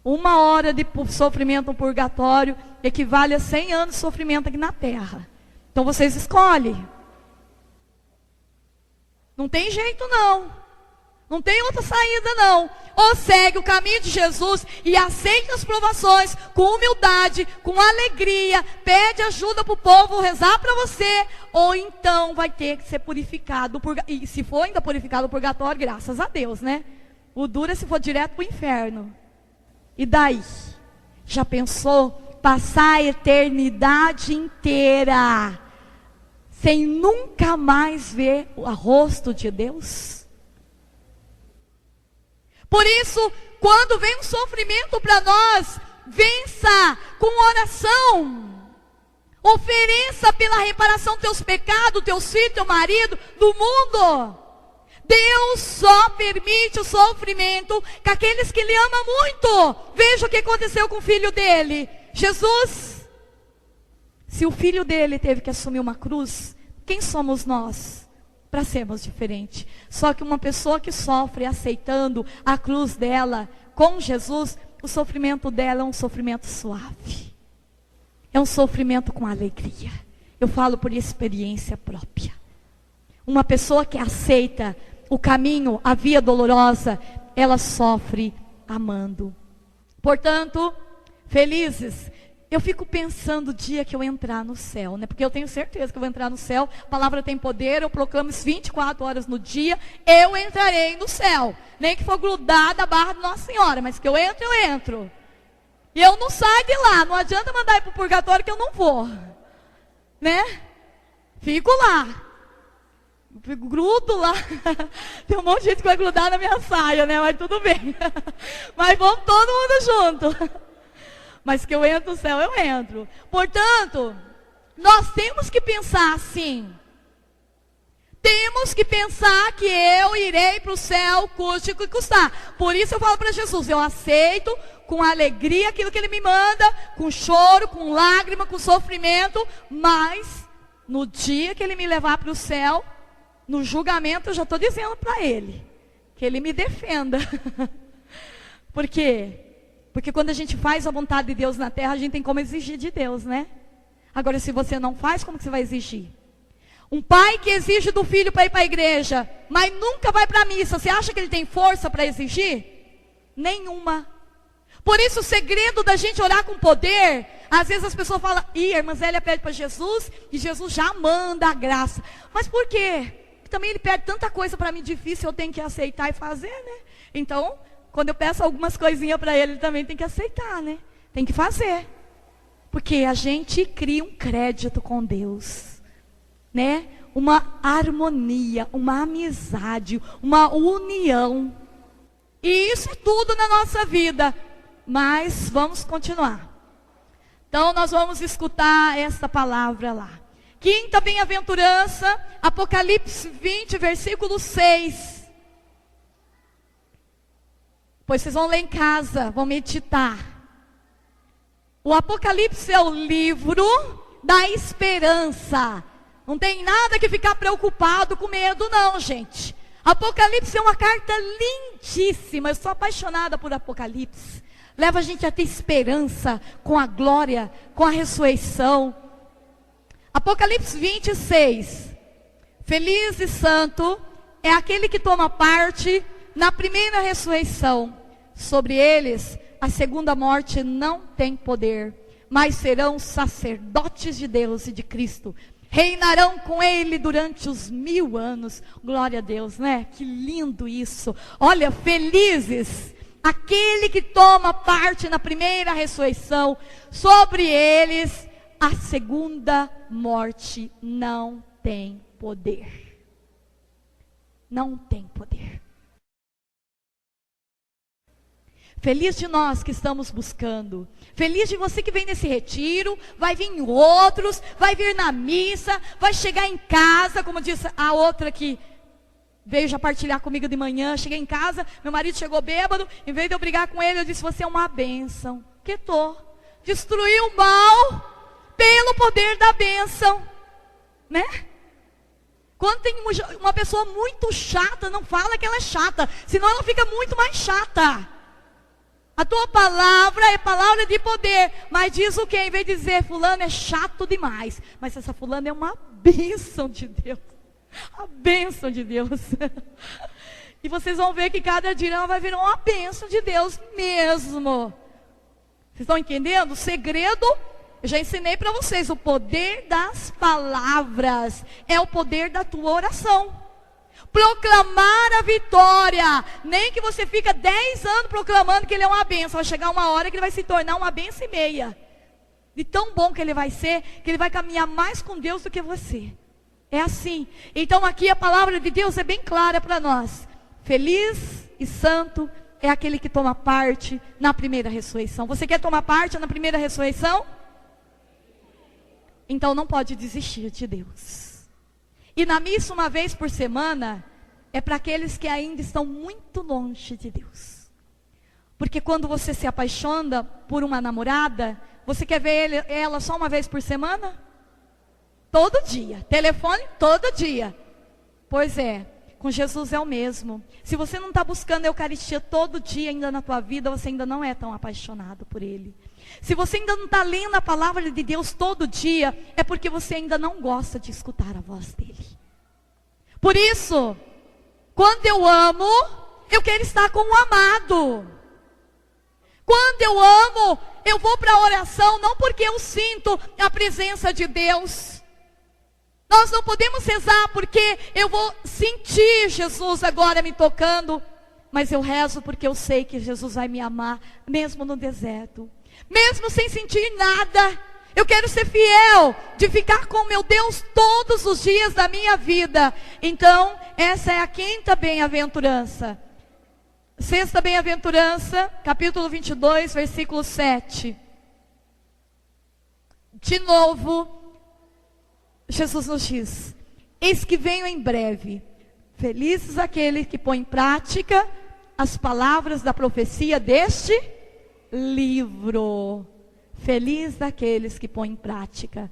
1 hora de sofrimento no purgatório equivale a 100 anos de sofrimento aqui na terra. Então vocês escolhem. Não tem jeito não. Não tem outra saída não. Ou segue o caminho de Jesus e aceita as provações com humildade, com alegria, pede ajuda para o povo rezar para você, ou então vai ter que ser purificado. E se for ainda purificado o purgatório, graças a Deus, né? O duro é se for direto para o inferno. E daí? Já pensou passar a eternidade inteira sem nunca mais ver o rosto de Deus? Por isso, quando vem um sofrimento para nós, vença com oração. Ofereça pela reparação teus pecados, teus filhos, teu marido, do mundo. Deus só permite o sofrimento com aqueles que Ele ama muito. Veja o que aconteceu com o filho dele, Jesus. Se o filho dele teve que assumir uma cruz, quem somos nós para sermos diferentes? Só que uma pessoa que sofre aceitando a cruz dela com Jesus, o sofrimento dela é um sofrimento suave. É um sofrimento com alegria. Eu falo por experiência própria. Uma pessoa que aceita o caminho, a via dolorosa, ela sofre amando. Portanto, felizes. Eu fico pensando o dia que eu entrar no céu, né? Porque eu tenho certeza que eu vou entrar no céu. A palavra tem poder, eu proclamo 24 horas no dia. Eu entrarei no céu. Nem que for grudada a barra de Nossa Senhora, mas que eu entro. E eu não saio de lá. Não adianta mandar ir para o purgatório que eu não vou. Né? Fico lá. Grudo lá. Tem um monte de gente que vai grudar na minha saia, né? Mas tudo bem. Mas vamos todo mundo junto. Mas que eu entro no céu, eu entro. Portanto, nós temos que pensar assim. Temos que pensar que eu irei para o céu, custe o que custar. Por isso eu falo para Jesus, eu aceito com alegria aquilo que Ele me manda, com choro, com lágrima, com sofrimento. Mas, no dia que Ele me levar para o céu, no julgamento, eu já estou dizendo para Ele, que Ele me defenda. Por quê? Porque quando a gente faz a vontade de Deus na terra, a gente tem como exigir de Deus, né? Agora, se você não faz, como que você vai exigir? Um pai que exige do filho para ir para a igreja, mas nunca vai para a missa, você acha que ele tem força para exigir? Nenhuma. Por isso, o segredo da gente orar com poder, às vezes as pessoas falam, a irmã Zélia pede para Jesus, e Jesus já manda a graça. Mas por quê? também Ele pede tanta coisa para mim difícil, eu tenho que aceitar e fazer, né? Então, quando eu peço algumas coisinhas para Ele, Ele também tem que aceitar, né? Tem que fazer. Porque a gente cria um crédito com Deus, né? Uma harmonia, uma amizade, uma união. E isso é tudo na nossa vida. Mas vamos continuar. Então nós vamos escutar essa palavra lá. Quinta bem-aventurança, Apocalipse 20, versículo 6. Pois vocês vão ler em casa, vão meditar. O Apocalipse é o livro da esperança. Não tem nada que ficar preocupado com medo não, gente. Apocalipse é uma carta lindíssima. Eu sou apaixonada por Apocalipse. Leva a gente a ter esperança com a glória, com a ressurreição. Apocalipse 26. Feliz e santo é aquele que toma parte na primeira ressurreição. Sobre eles, a segunda morte não tem poder, mas serão sacerdotes de Deus e de Cristo. Reinarão com Ele durante os 1000 anos. Glória a Deus, né? Que lindo isso. Olha, felizes aquele que toma parte na primeira ressurreição. Sobre eles, a segunda morte não tem poder. Não tem poder. Feliz de nós que estamos buscando. Feliz de você que vem nesse retiro, vai vir em outros, vai vir na missa, vai chegar em casa, como disse a outra que veio já partilhar comigo de manhã. Cheguei em casa, meu marido chegou bêbado, em vez de eu brigar com ele, eu disse: você é uma bênção. Que tô? Destruiu o mal pelo poder da bênção, né? Quando tem uma pessoa muito chata, não fala que ela é chata, senão ela fica muito mais chata. A tua palavra é palavra de poder. Mas diz o quê? Em vez de dizer fulano é chato demais, mas essa fulana é uma bênção de Deus. A bênção de Deus. E vocês vão ver que cada dia ela vai virar uma bênção de Deus mesmo. Vocês estão entendendo? O segredo, eu já ensinei para vocês. O poder das palavras é o poder da tua oração. Proclamar a vitória. Nem que você fica 10 anos proclamando que ele é uma bênção. Vai chegar uma hora que ele vai se tornar uma bênção e meia. De tão bom que ele vai ser, que ele vai caminhar mais com Deus do que você. É assim. Então aqui a palavra de Deus é bem clara para nós. Feliz e santo é aquele que toma parte na primeira ressurreição. Você quer tomar parte na primeira ressurreição? Então não pode desistir de Deus. E na missa uma vez por semana é para aqueles que ainda estão muito longe de Deus. Porque quando você se apaixona por uma namorada, você quer ver ela só uma vez por semana? Todo dia. Telefone todo dia. Pois é, com Jesus é o mesmo. Se você não está buscando a Eucaristia todo dia ainda na tua vida, você ainda não é tão apaixonado por Ele. Se você ainda não está lendo a palavra de Deus todo dia, é porque você ainda não gosta de escutar a voz dEle. Por isso, quando eu amo, eu quero estar com o amado. Quando eu amo, eu vou para a oração, não porque eu sinto a presença de Deus. Nós não podemos rezar porque eu vou sentir Jesus agora me tocando. Mas eu rezo porque eu sei que Jesus vai me amar, mesmo no deserto. Mesmo sem sentir nada, eu quero ser fiel, de ficar com meu Deus todos os dias da minha vida. Então, essa é a quinta bem-aventurança. Sexta bem-aventurança, capítulo 22, versículo 7. De novo, Jesus nos diz: eis que venho em breve. Felizes aqueles que põem em prática as palavras da profecia deste livro. Feliz daqueles que põem em prática.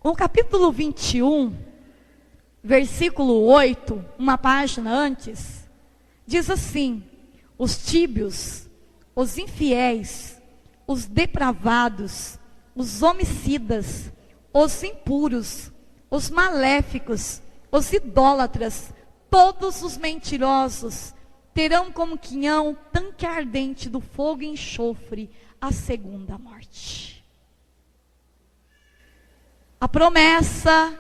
O capítulo 21, versículo 8, uma página antes, diz assim: os tíbios, os infiéis, os depravados, os homicidas, os impuros, os maléficos, os idólatras, todos os mentirosos, terão como quinhão o tanque ardente do fogo e enxofre, a segunda morte. A promessa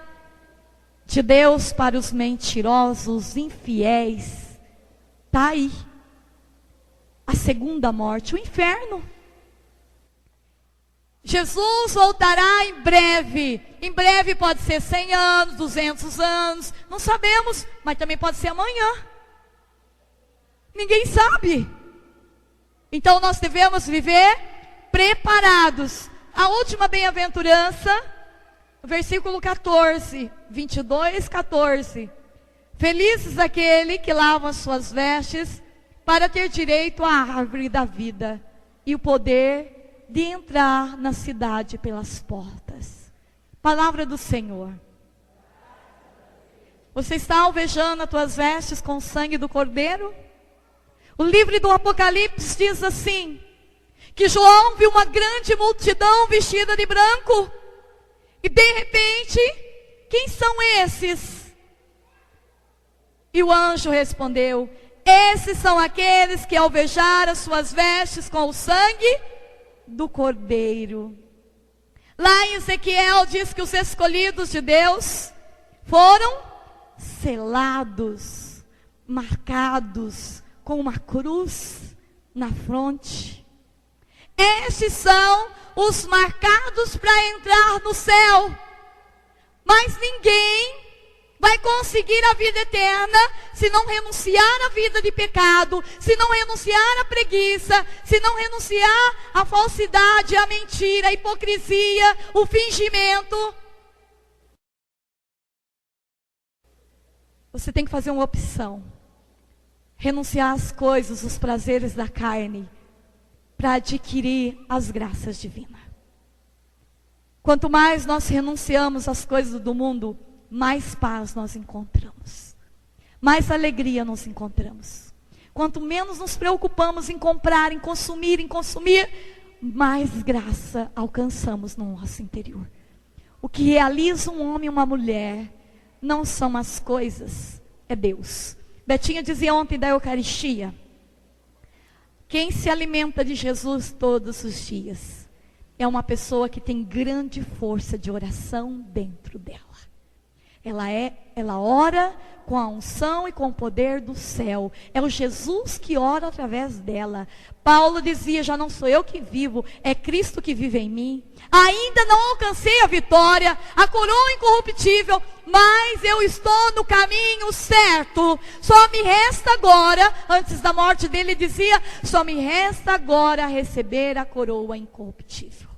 de Deus para os mentirosos, infiéis, está aí. A segunda morte, o inferno. Jesus voltará em breve. Em breve pode ser 100 anos, 200 anos, não sabemos, mas também pode ser amanhã. Ninguém sabe. Então nós devemos viver preparados. A última bem-aventurança, versículo 14, 22, 14. Felizes aquele que lava as suas vestes para ter direito à árvore da vida e o poder de entrar na cidade pelas portas. Palavra do Senhor. Você está alvejando as tuas vestes com o sangue do Cordeiro? O livro do Apocalipse diz assim, que João viu uma grande multidão vestida de branco, e de repente, quem são esses? E o anjo respondeu, esses são aqueles que alvejaram suas vestes com o sangue do Cordeiro. Lá em Ezequiel diz que os escolhidos de Deus foram selados, marcados com uma cruz na fronte. Estes são os marcados para entrar no céu. Mas ninguém vai conseguir a vida eterna se não renunciar à vida de pecado, se não renunciar à preguiça, se não renunciar à falsidade, à mentira, à hipocrisia, o fingimento. Você tem que fazer uma opção. Renunciar às coisas, os prazeres da carne, para adquirir as graças divinas. Quanto mais nós renunciamos às coisas do mundo, mais paz nós encontramos, mais alegria nós encontramos. Quanto menos nos preocupamos em comprar, em consumir, mais graça alcançamos no nosso interior. O que realiza um homem e uma mulher não são as coisas, é Deus. Betinha dizia ontem da Eucaristia, quem se alimenta de Jesus todos os dias é uma pessoa que tem grande força de oração dentro dela. Ela ora com a unção e com o poder do céu. É o Jesus que ora através dela. Paulo dizia, já não sou eu que vivo, é Cristo que vive em mim. Ainda não alcancei a vitória, a coroa incorruptível, mas eu estou no caminho certo. Só me resta agora, antes da morte dele dizia, só me resta agora receber a coroa incorruptível.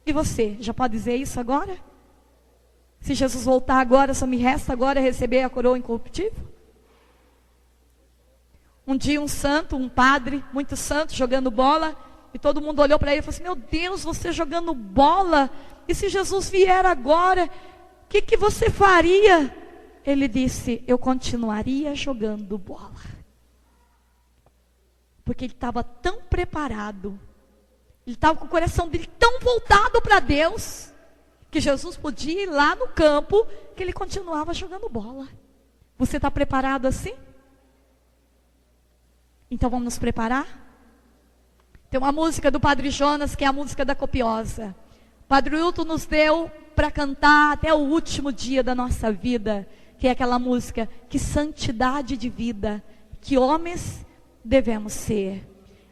E você, já pode dizer isso agora? Se Jesus voltar agora, só me resta agora receber a coroa incorruptível? Um dia um santo, um padre, muito santo, jogando bola, e todo mundo olhou para ele e falou assim, meu Deus, você jogando bola, e se Jesus vier agora, o que você faria? Ele disse, eu continuaria jogando bola. Porque ele estava tão preparado, ele estava com o coração dele tão voltado para Deus, que Jesus podia ir lá no campo, que ele continuava jogando bola. Você está preparado assim? Então vamos nos preparar? Tem uma música do Padre Jonas, que é a música da copiosa. O Padre Hilton nos deu para cantar até o último dia da nossa vida, que é aquela música, que santidade de vida, que homens devemos ser.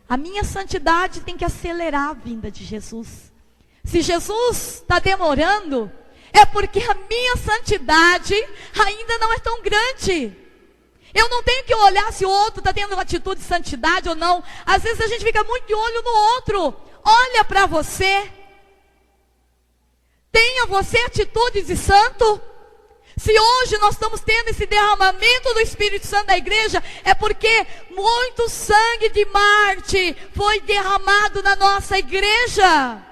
A minha santidade tem que acelerar a vinda de Jesus. Se Jesus está demorando, é porque a minha santidade ainda não é tão grande. Eu não tenho que olhar se o outro está tendo uma atitude de santidade ou não. Às vezes a gente fica muito de olho no outro. Olha para você. Tenha você atitude de santo. Se hoje nós estamos tendo esse derramamento do Espírito Santo da igreja, é porque muito sangue de Marte foi derramado na nossa igreja.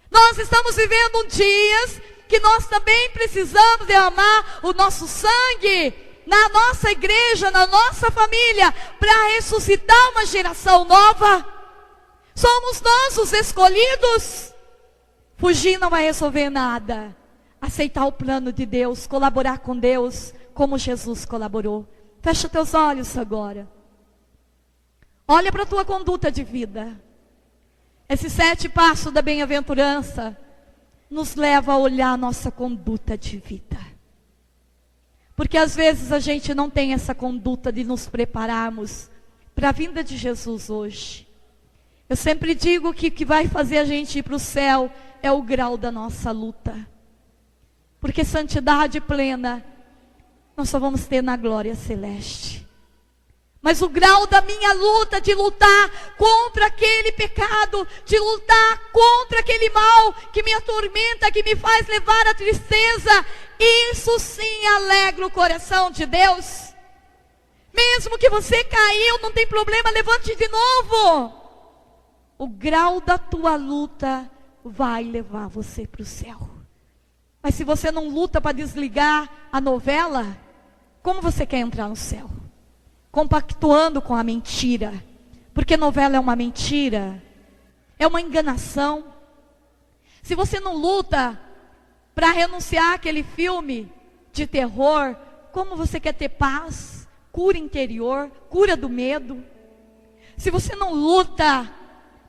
Nós estamos vivendo dias que nós também precisamos derramar o nosso sangue na nossa igreja, na nossa família, para ressuscitar uma geração nova. Somos nós os escolhidos. Fugir não vai resolver nada. Aceitar o plano de Deus, colaborar com Deus, como Jesus colaborou. Fecha teus olhos agora. Olha para a tua conduta de vida. Esses 7 passos da bem-aventurança nos leva a olhar a nossa conduta de vida. Porque às vezes a gente não tem essa conduta de nos prepararmos para a vinda de Jesus hoje. Eu sempre digo que o que vai fazer a gente ir para o céu é o grau da nossa luta. Porque santidade plena nós só vamos ter na glória celeste. Mas o grau da minha luta, de lutar contra aquele pecado, de lutar contra aquele mal que me atormenta, que me faz levar à tristeza, isso sim alegra o coração de Deus. Mesmo que você caiu, não tem problema, levante de novo. O grau da tua luta vai levar você para o céu. Mas se você não luta para desligar a novela, como você quer entrar no céu? Compactuando com a mentira. Porque novela é uma mentira, é uma enganação. Se você não luta para renunciar àquele filme de terror, como você quer ter paz, cura interior, cura do medo? Se você não luta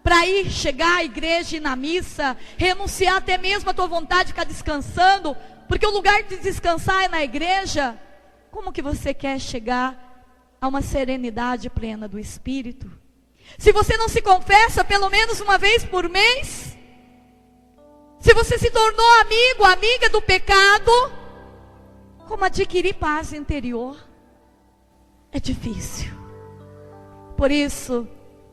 para ir chegar à igreja e na missa, renunciar até mesmo à tua vontade de ficar descansando, porque o lugar de descansar é na igreja, como que você quer chegar a uma serenidade plena do Espírito? Se você não se confessa pelo menos uma vez por mês, se você se tornou amigo, amiga do pecado, como adquirir paz interior? É difícil. Por isso,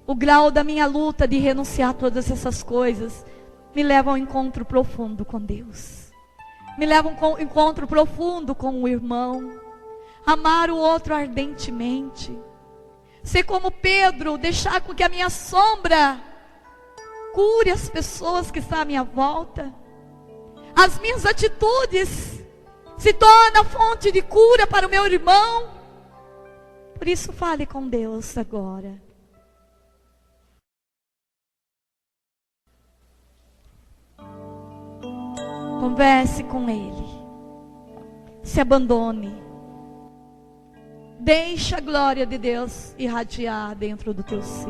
o grau da minha luta de renunciar a todas essas coisas me leva a um encontro profundo com Deus. Me leva a um encontro profundo com o irmão. Amar o outro ardentemente. Ser como Pedro, deixar com que a minha sombra cure as pessoas que estão à minha volta. As minhas atitudes se tornam fonte de cura para o meu irmão. Por isso fale com Deus agora. Converse com Ele. Se abandone. Deixa a glória de Deus irradiar dentro do teu ser.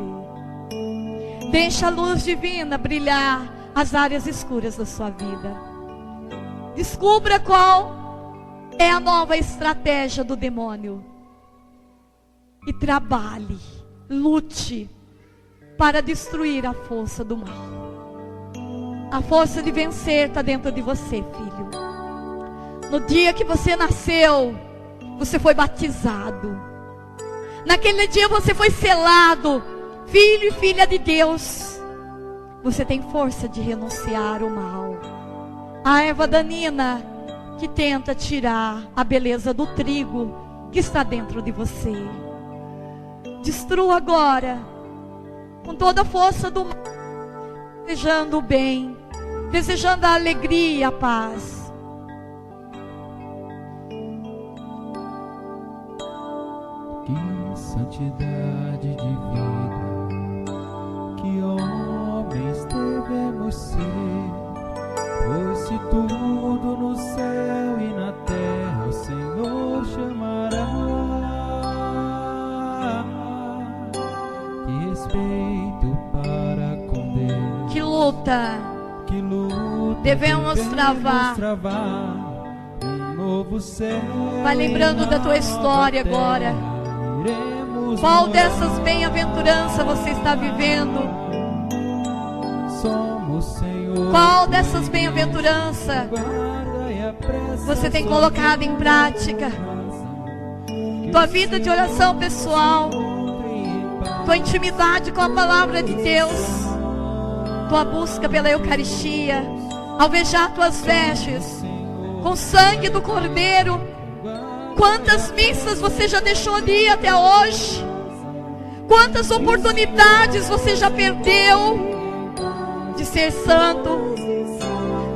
Deixa a luz divina brilhar as áreas escuras da sua vida. Descubra qual é a nova estratégia do demônio. E trabalhe, lute para destruir a força do mal. A força de vencer está dentro de você, filho. No dia que você nasceu, você foi batizado. Naquele dia você foi selado, filho e filha de Deus. Você tem força de renunciar ao mal. A erva danina que tenta tirar a beleza do trigo que está dentro de você. Destrua agora, com toda a força do mal, desejando o bem, desejando a alegria, a paz.
Que santidade de vida, que homens devemos ser, pois se tudo no céu e na terra o Senhor chamará. Que respeito para com Deus,
Que luta devemos travar.
Um novo céu.
Vai lembrando da tua história agora. Qual dessas bem-aventuranças você está vivendo? Qual dessas bem-aventuranças você tem colocado em prática? Tua vida de oração pessoal, tua intimidade com a palavra de Deus, tua busca pela Eucaristia, alvejar tuas vestes com o sangue do Cordeiro. Quantas missas você já deixou de ir até hoje? Quantas oportunidades você já perdeu de ser santo?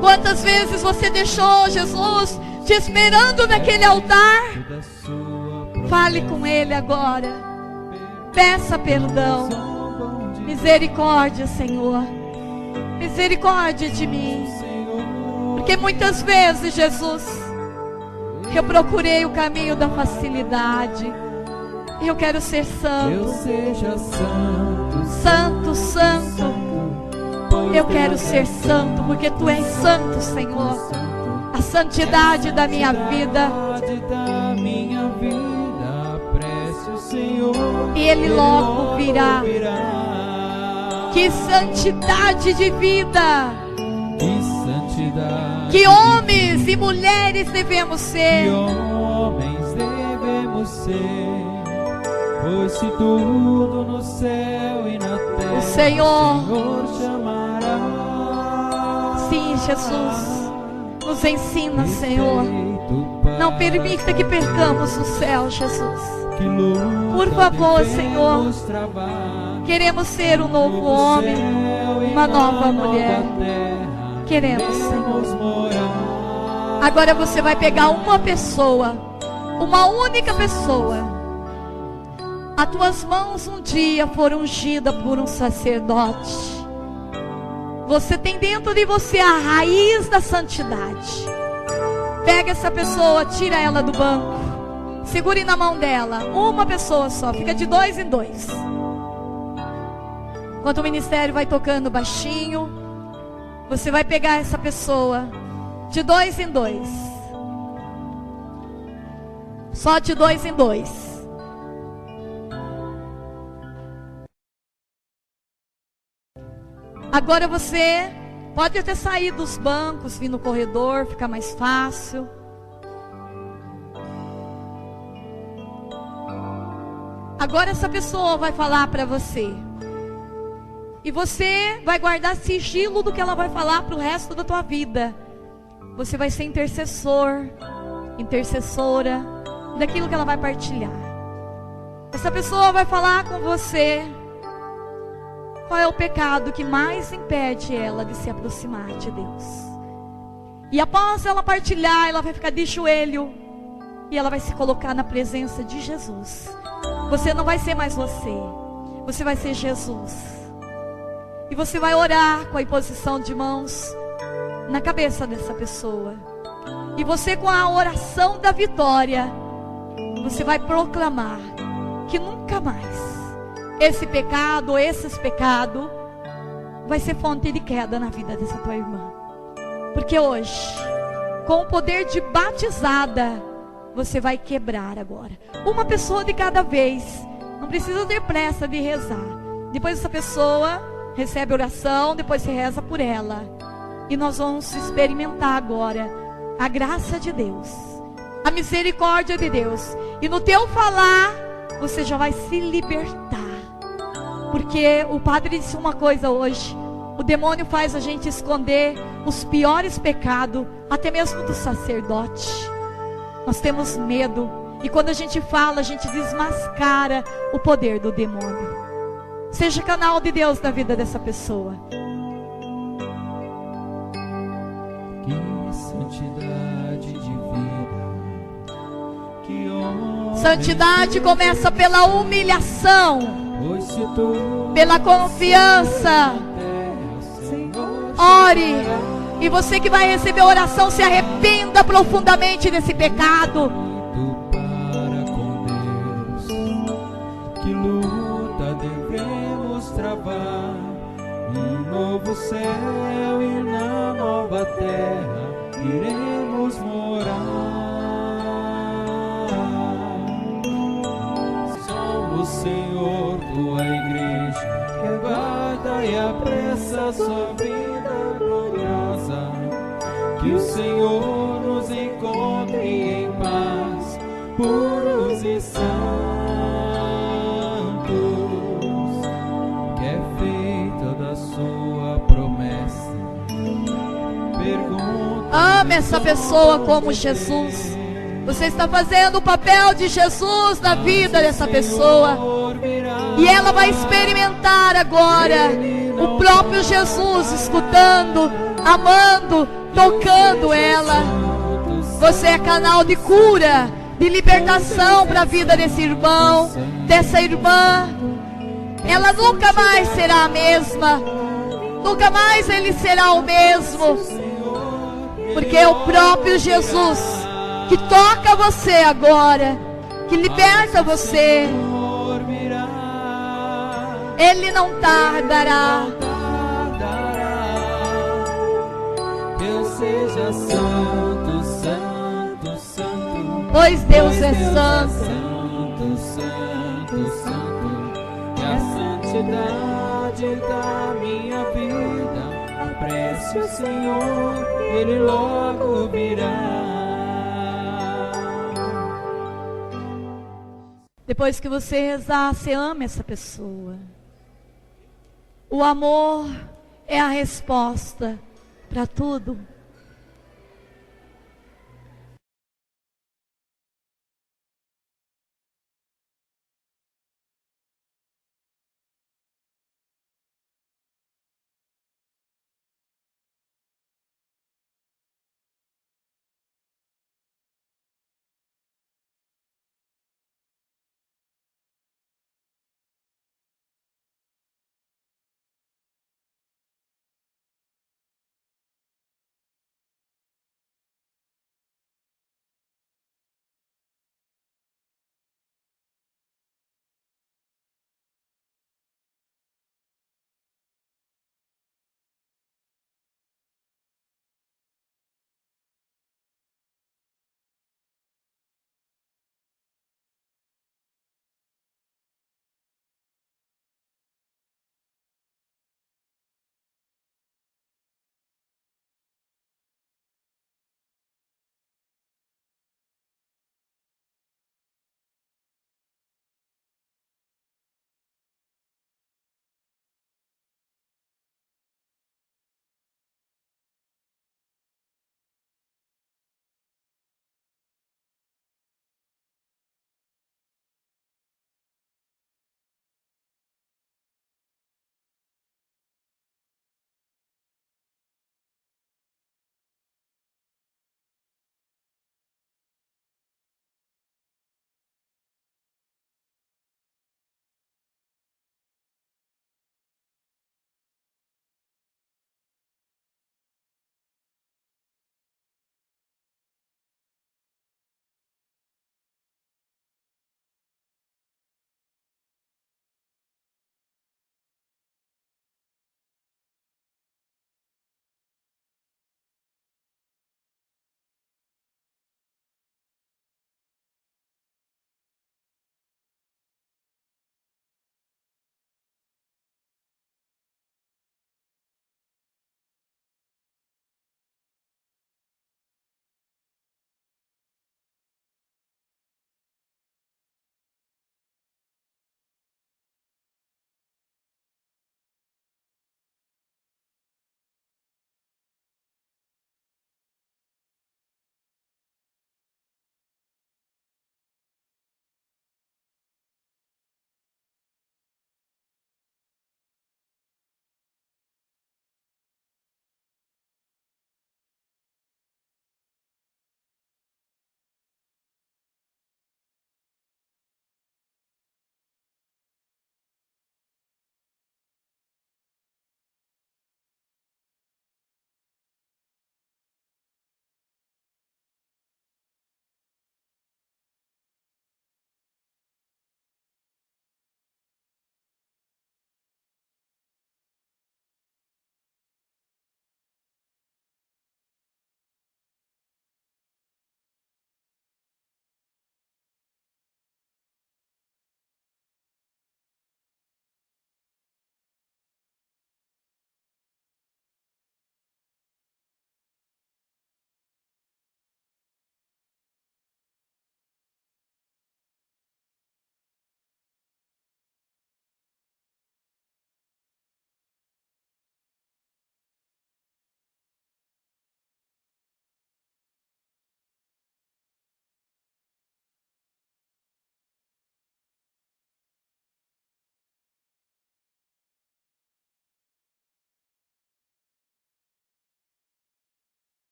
Quantas vezes você deixou Jesus te esperando naquele altar? Fale com Ele agora. Peça perdão. Misericórdia, Senhor. Misericórdia de mim. Porque muitas vezes, Jesus, eu procurei o caminho da facilidade. Eu quero ser santo. Santo, santo. Eu quero ser santo, porque Tu és santo, Senhor. A santidade da minha vida
minha vida, apresse o Senhor,
e Ele logo virá. Que santidade de vida,
que santidade,
que homens e mulheres devemos
que
ser.
homens devemos ser, pois se tudo no céu e na terra
O Senhor
chamará.
Sim, Jesus, nos ensina, Senhor. Não permita que percamos o céu, Jesus. Por favor, Senhor, queremos ser um novo homem, uma nova mulher. Queremos, Senhor. Agora você vai pegar uma pessoa, uma única pessoa. As tuas mãos um dia foram ungidas por um sacerdote. Você tem dentro de você a raiz da santidade. Pega essa pessoa, tira ela do banco. Segure na mão dela, uma pessoa só, fica de 2 em 2. Enquanto o ministério vai tocando baixinho, você vai pegar essa pessoa de 2 em 2. Só de 2 em 2. Agora você pode até sair dos bancos, vir no corredor, fica mais fácil. Agora essa pessoa vai falar para você. E você vai guardar sigilo do que ela vai falar para o resto da tua vida. Você vai ser intercessor, intercessora daquilo que ela vai partilhar. Essa pessoa vai falar com você qual é o pecado que mais impede ela de se aproximar de Deus. E após ela partilhar, ela vai ficar de joelho e ela vai se colocar na presença de Jesus. Você não vai ser mais você vai ser Jesus. E você vai orar com a imposição de mãos na cabeça dessa pessoa. E você, com a oração da vitória, você vai proclamar que nunca mais esse pecado ou esses pecados vai ser fonte de queda na vida dessa tua irmã. Porque hoje, com o poder de batizada, você vai quebrar agora. Uma pessoa de cada vez. Não precisa ter pressa de rezar. Depois essa pessoa recebe oração, depois se reza por ela. E nós vamos experimentar agora a graça de Deus, a misericórdia de Deus. E no teu falar, você já vai se libertar. Porque o padre disse uma coisa hoje: o demônio faz a gente esconder os piores pecados, até mesmo do sacerdote. Nós temos medo. E quando a gente fala, a gente desmascara o poder do demônio. Seja canal de Deus na vida dessa pessoa.
Que santidade de vida, que honra.
Santidade começa pela humilhação,
Pois se tu
pela confiança. Ore. E você que vai receber a oração, se arrependa profundamente desse pecado.
para com Deus, que luta devemos travar. Um novo céu e na nova terra iremos morar. Somos, Senhor, tua igreja, que guarda e apressa sua vida gloriosa. Que o Senhor nos encontre em paz, puros e santos, que é feita da sua promessa. Pergunta.
Ame essa pessoa como Jesus. Você está fazendo o papel de Jesus na vida dessa pessoa. E ela vai experimentar agora o próprio Jesus, escutando, amando, tocando ela. Você é canal de cura, de libertação para a vida desse irmão, dessa irmã. Ela nunca mais será a mesma. Nunca mais ele será o mesmo. Porque é o próprio Jesus que toca você agora, que liberta você. Ele não tardará.
Que eu seja santo, santo, santo.
pois Deus é santo.
Santo, santo, santo, e a santidade da minha vida, apresse o Senhor, Ele logo virá.
Depois que você rezar, você ama essa pessoa. O amor é a resposta para tudo.